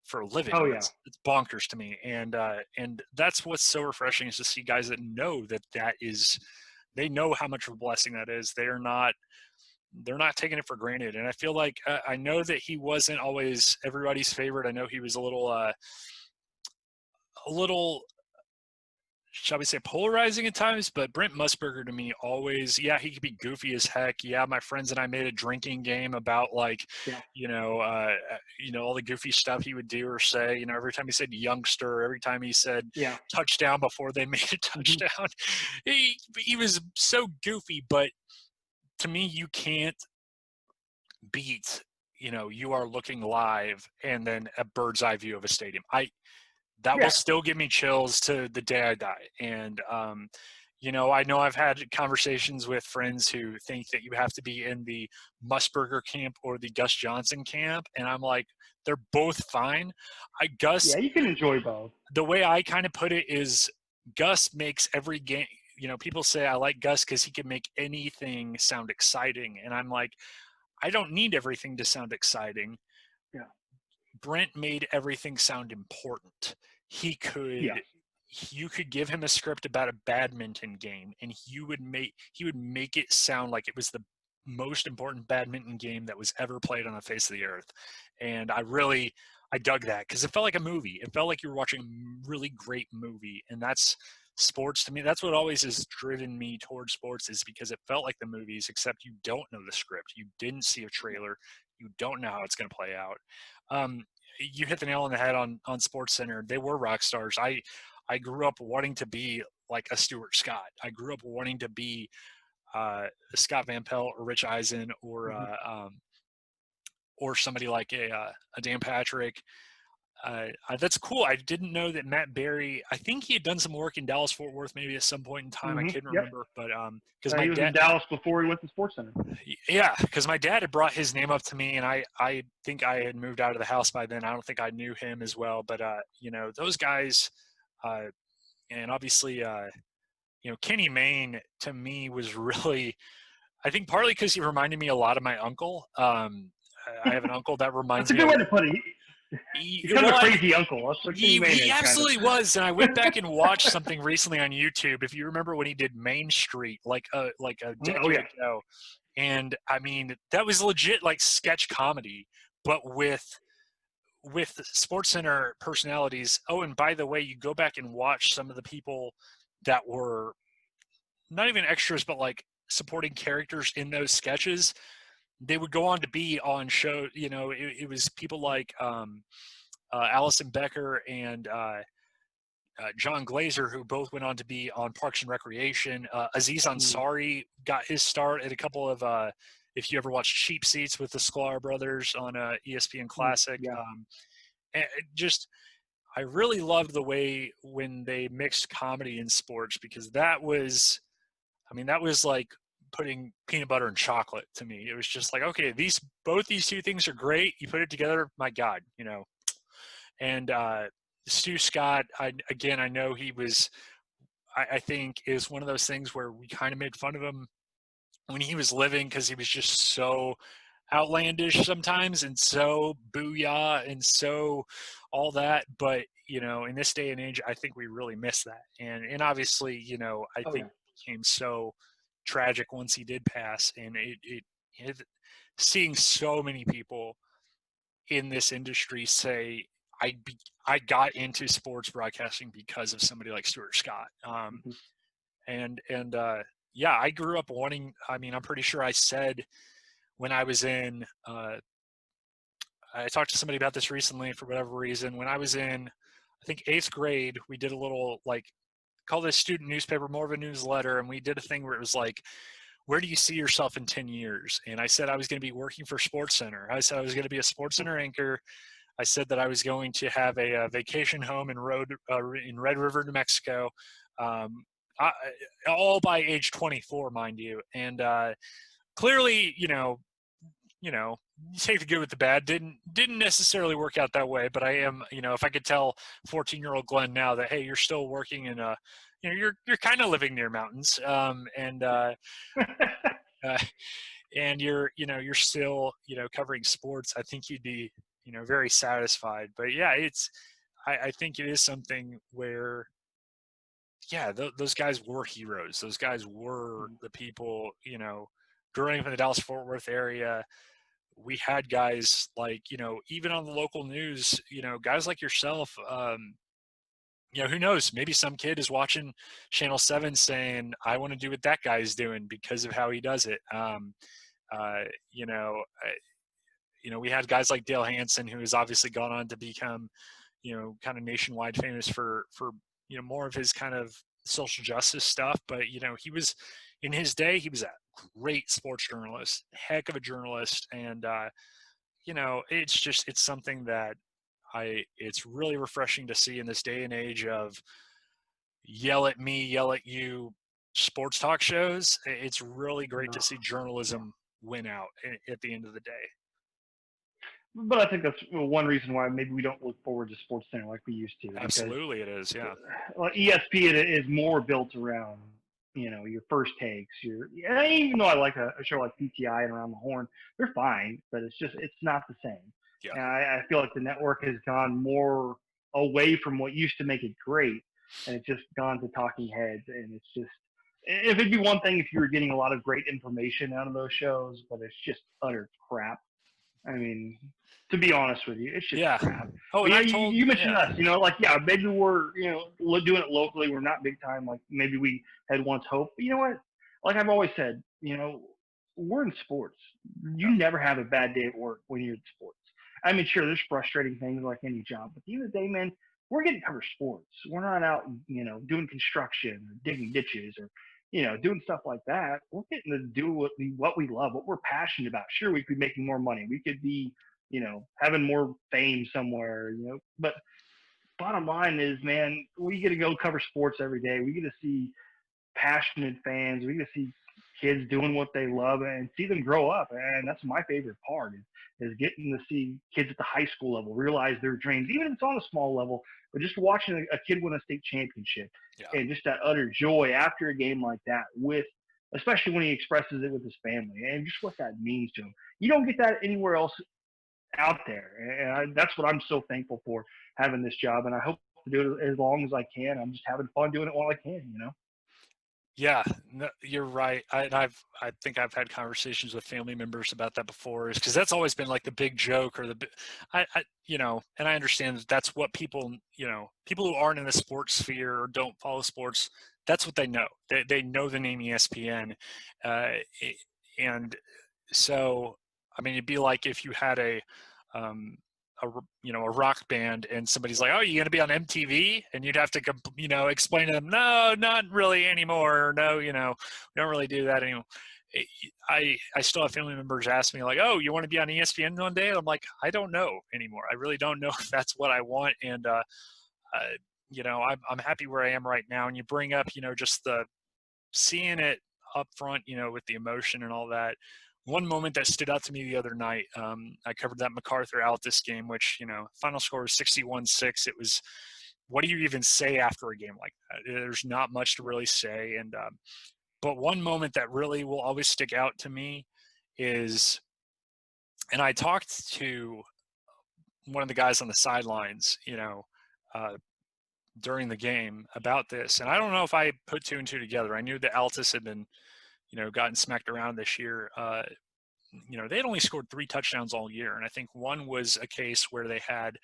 for a living. Oh, yeah. It's bonkers to me. And that's what's so refreshing is to see guys that know they know how much of a blessing that is. They're not taking it for granted. And I feel like I know that he wasn't always everybody's favorite. I know he was a little, shall we say, polarizing at times, but Brent Musburger to me always, he could be goofy as heck. Yeah, my friends and I made a drinking game about all the goofy stuff he would do or say, every time he said youngster, every time he said touchdown before they made a touchdown, he was so goofy, but to me, you can't beat, you are looking live and then a bird's eye view of a stadium. That will still give me chills to the day I die. And, I know I've had conversations with friends who think that you have to be in the Musburger camp or the Gus Johnson camp. And I'm like, they're both fine. Gus. Yeah, you can enjoy both. The way I kind of put it is Gus makes every game, people say I like Gus because he can make anything sound exciting. And I'm like, I don't need everything to sound exciting. Yeah. Brent made everything sound important. You could give him a script about a badminton game and he would make it sound like it was the most important badminton game that was ever played on the face of the earth. And I dug that because it felt like a movie. It felt like you were watching a really great movie. And that's sports to me. That's what always has driven me towards sports is because it felt like the movies, except you don't know the script. You didn't see a trailer. You don't know how it's going to play out. You hit the nail on the head on SportsCenter. They were rock stars. I grew up wanting to be like a Stuart Scott. I grew up wanting to be Scott Van Pelt or Rich Eisen or somebody like a Dan Patrick. That's cool. I didn't know that Matt Berry, I think he had done some work in Dallas Fort Worth maybe at some point in time. I can't remember, but because he was in Dallas before he went to SportsCenter. Yeah, because my dad had brought his name up to me, and I think I had moved out of the house by then. I don't think I knew him as well, but those guys, and obviously Kenny Mayne to me was really, I think partly because he reminded me a lot of my uncle. I have an uncle that reminds me. That's a good way to put it. He's kind of a crazy uncle. He absolutely was, and I went back and watched something recently on YouTube. If you remember when he did Main Street, like a decade ago, and I mean that was legit like sketch comedy, but with with SportsCenter personalities. Oh, and by the way, you go back and watch some of the people that were not even extras, but like supporting characters in those sketches. They would go on to be on show. You know, it was people like Allison Becker and John Glazer, who both went on to be on Parks and Recreation. Aziz Ansari got his start at a couple of, if you ever watched Cheap Seats with the Sklar brothers on ESPN Classic. Yeah. And just, I really loved the way when they mixed comedy and sports, because that was, I mean, that was like putting peanut butter and chocolate to me. It was just like, okay, both these two things are great. You put it together, my God, you know. And Stu Scott, I know he was, I think is one of those things where we kind of made fun of him when he was living, because he was just so outlandish sometimes and so booyah and so all that. But, you know, in this day and age, I think we really miss that. And obviously, you know, I think it became so tragic once he did pass. And it seeing so many people in this industry say, I got into sports broadcasting because of somebody like Stuart Scott. And yeah, I grew up wanting, I mean, I'm pretty sure I said when I was in, I talked to somebody about this recently for whatever reason. When I was in, I think 8th grade, we did a little, like, call this student newspaper, more of a newsletter. And we did a thing where it was like, where do you see yourself in 10 years? And I said I was going to be working for SportsCenter. I said I was going to be a SportsCenter anchor. I said that I was going to have a vacation home in Red River, New Mexico, all by age 24, mind you. And clearly, you take the good with the bad. Didn't necessarily work out that way. But I am, if I could tell 14-year-old Glenn now that, hey, you're still working in you're kind of living near mountains, and you're still covering sports, I think you'd be very satisfied. But yeah, I think it is something where, yeah, those guys were heroes. Those guys were the people, growing up in the Dallas-Fort Worth area. We had guys like, even on the local news, guys like yourself, who knows, maybe some kid is watching Channel 7 saying, I want to do what that guy's doing because of how he does it. We had guys like Dale Hansen, who has obviously gone on to become, kind of nationwide famous for more of his kind of social justice stuff. But, he was, in his day, he was a great sports journalist, heck of a journalist. And, it's something that it's really refreshing to see in this day and age of yell at me, yell at you sports talk shows. It's really great to see journalism win out at the end of the day. But I think that's one reason why maybe we don't look forward to SportsCenter like we used to. Absolutely, it is. Yeah. ESPN is more built around, your first takes. Even though I like a show like PTI and Around the Horn, they're fine, but it's not the same. Yeah. And I feel like the network has gone more away from what used to make it great, and it's just gone to talking heads. And it's just, if it'd be one thing if you were getting a lot of great information out of those shows, but it's just utter crap. I mean, to be honest with you, it's just crap. Oh, and you mentioned us, maybe we're, doing it locally. We're not big time, like maybe we had once hoped. But you know what? Like I've always said, we're in sports. You never have a bad day at work when you're in sports. I mean, sure, there's frustrating things like any job, but at the end of the day, man, we're getting to cover sports. We're not out, doing construction or digging ditches or doing stuff like that. We're getting to do what we love, what we're passionate about. Sure, we could be making more money. We could be, having more fame somewhere, but bottom line is, man, we get to go cover sports every day. We get to see passionate fans. We get to see kids doing what they love and see them grow up. And that's my favorite part is getting to see kids at the high school level realize their dreams, even if it's on a small level, but just watching a kid win a state championship and just that utter joy after a game like that, especially when he expresses it with his family and just what that means to him. You don't get that anywhere else out there. And that's what I'm so thankful for, having this job. And I hope to do it as long as I can. I'm just having fun doing it while I can, Yeah, no, you're right. I think I've had conversations with family members about that before, is because that's always been like the big joke or and I understand that that's what people, people who aren't in the sports sphere or don't follow sports, that's what they know. They know the name ESPN, uh, and so I mean, it'd be like if you had um, a rock band and somebody's like, oh, you're going to be on MTV, and you'd have to explain to them, no, not really anymore, or no, we don't really do that anymore. I still have family members ask me like, oh, you want to be on ESPN one day? And I'm like, I don't know anymore. I really don't know if that's what I want. And I'm happy where I am right now. And you bring up just the seeing it up front, with the emotion and all that. One moment that stood out to me the other night, I covered that MacArthur-Altus game, which, final score was 61-6. It was, what do you even say after a game like that? There's not much to really say. And but one moment that really will always stick out to me is, and I talked to one of the guys on the sidelines, uh, during the game about this, and I don't know if I put two and two together. I knew that Altus had been, gotten smacked around this year. They had only scored 3 touchdowns all year, and I think one was a case where they have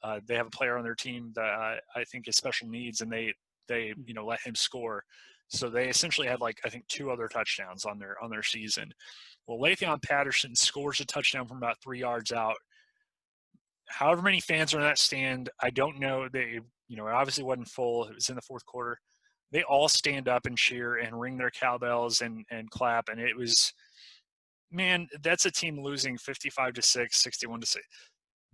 a player on their team that I think is special needs, and they let him score. So they essentially had I think 2 other touchdowns on their season. Well, Le'Veon Patterson scores a touchdown from about 3 yards out. However many fans are in that stand, I don't know. It obviously wasn't full. It was in the fourth quarter. They all stand up and cheer and ring their cowbells and clap, and it was, man, that's a team losing 55-6, 61-6.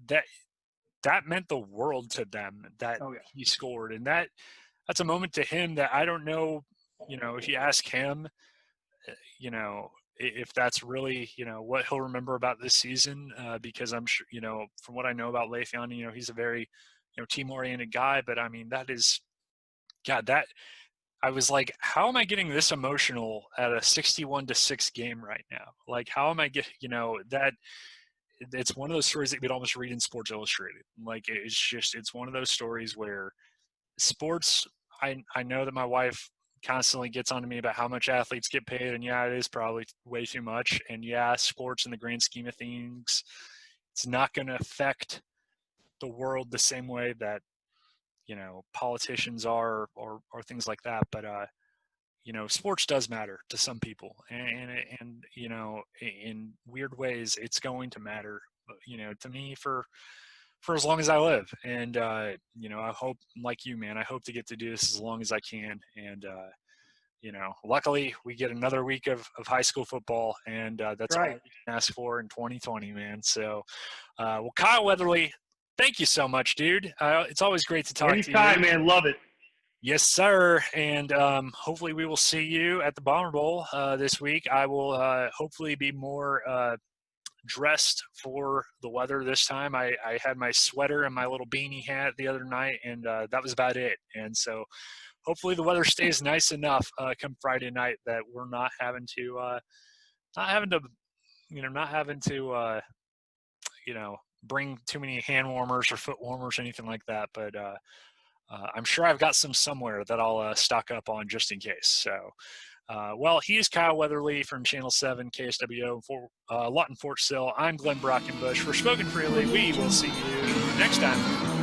That meant the world to them that he scored, and that's a moment to him that I don't know. If you ask him, if that's really what he'll remember about this season, because I'm sure from what I know about Le'Veon, he's a very team-oriented guy. But I mean, that is, God, that I was like, how am I getting this emotional at a 61-6 game right now? Like, how am I getting, that it's one of those stories that you'd almost read in Sports Illustrated. Like, it's one of those stories where sports, I know that my wife constantly gets on to me about how much athletes get paid, and yeah, it is probably way too much. And yeah, sports in the grand scheme of things, it's not going to affect the world the same way that politicians are or things like that. But sports does matter to some people, and in weird ways, it's going to matter. To me for as long as I live. And I hope, like you, man, I hope to get to do this as long as I can. And luckily we get another week of high school football, and that's Right. all we can ask for in 2020, man. So, well, Kyle Weatherly, thank you so much, dude. It's always great to talk to you. Anytime, man. Love it. Yes, sir. And hopefully we will see you at the Bomber Bowl this week. I will hopefully be more dressed for the weather this time. I had my sweater and my little beanie hat the other night, and that was about it. And so hopefully the weather stays nice enough come Friday night that we're not having to bring too many hand warmers or foot warmers or anything like that. But I'm sure I've got some somewhere that I'll stock up on just in case. So, well, he's Kyle Weatherly from Channel 7 KSWO for Lawton Fort Sill. I'm Glenn Brockenbush. For SpOKen Freely, we will see you next time.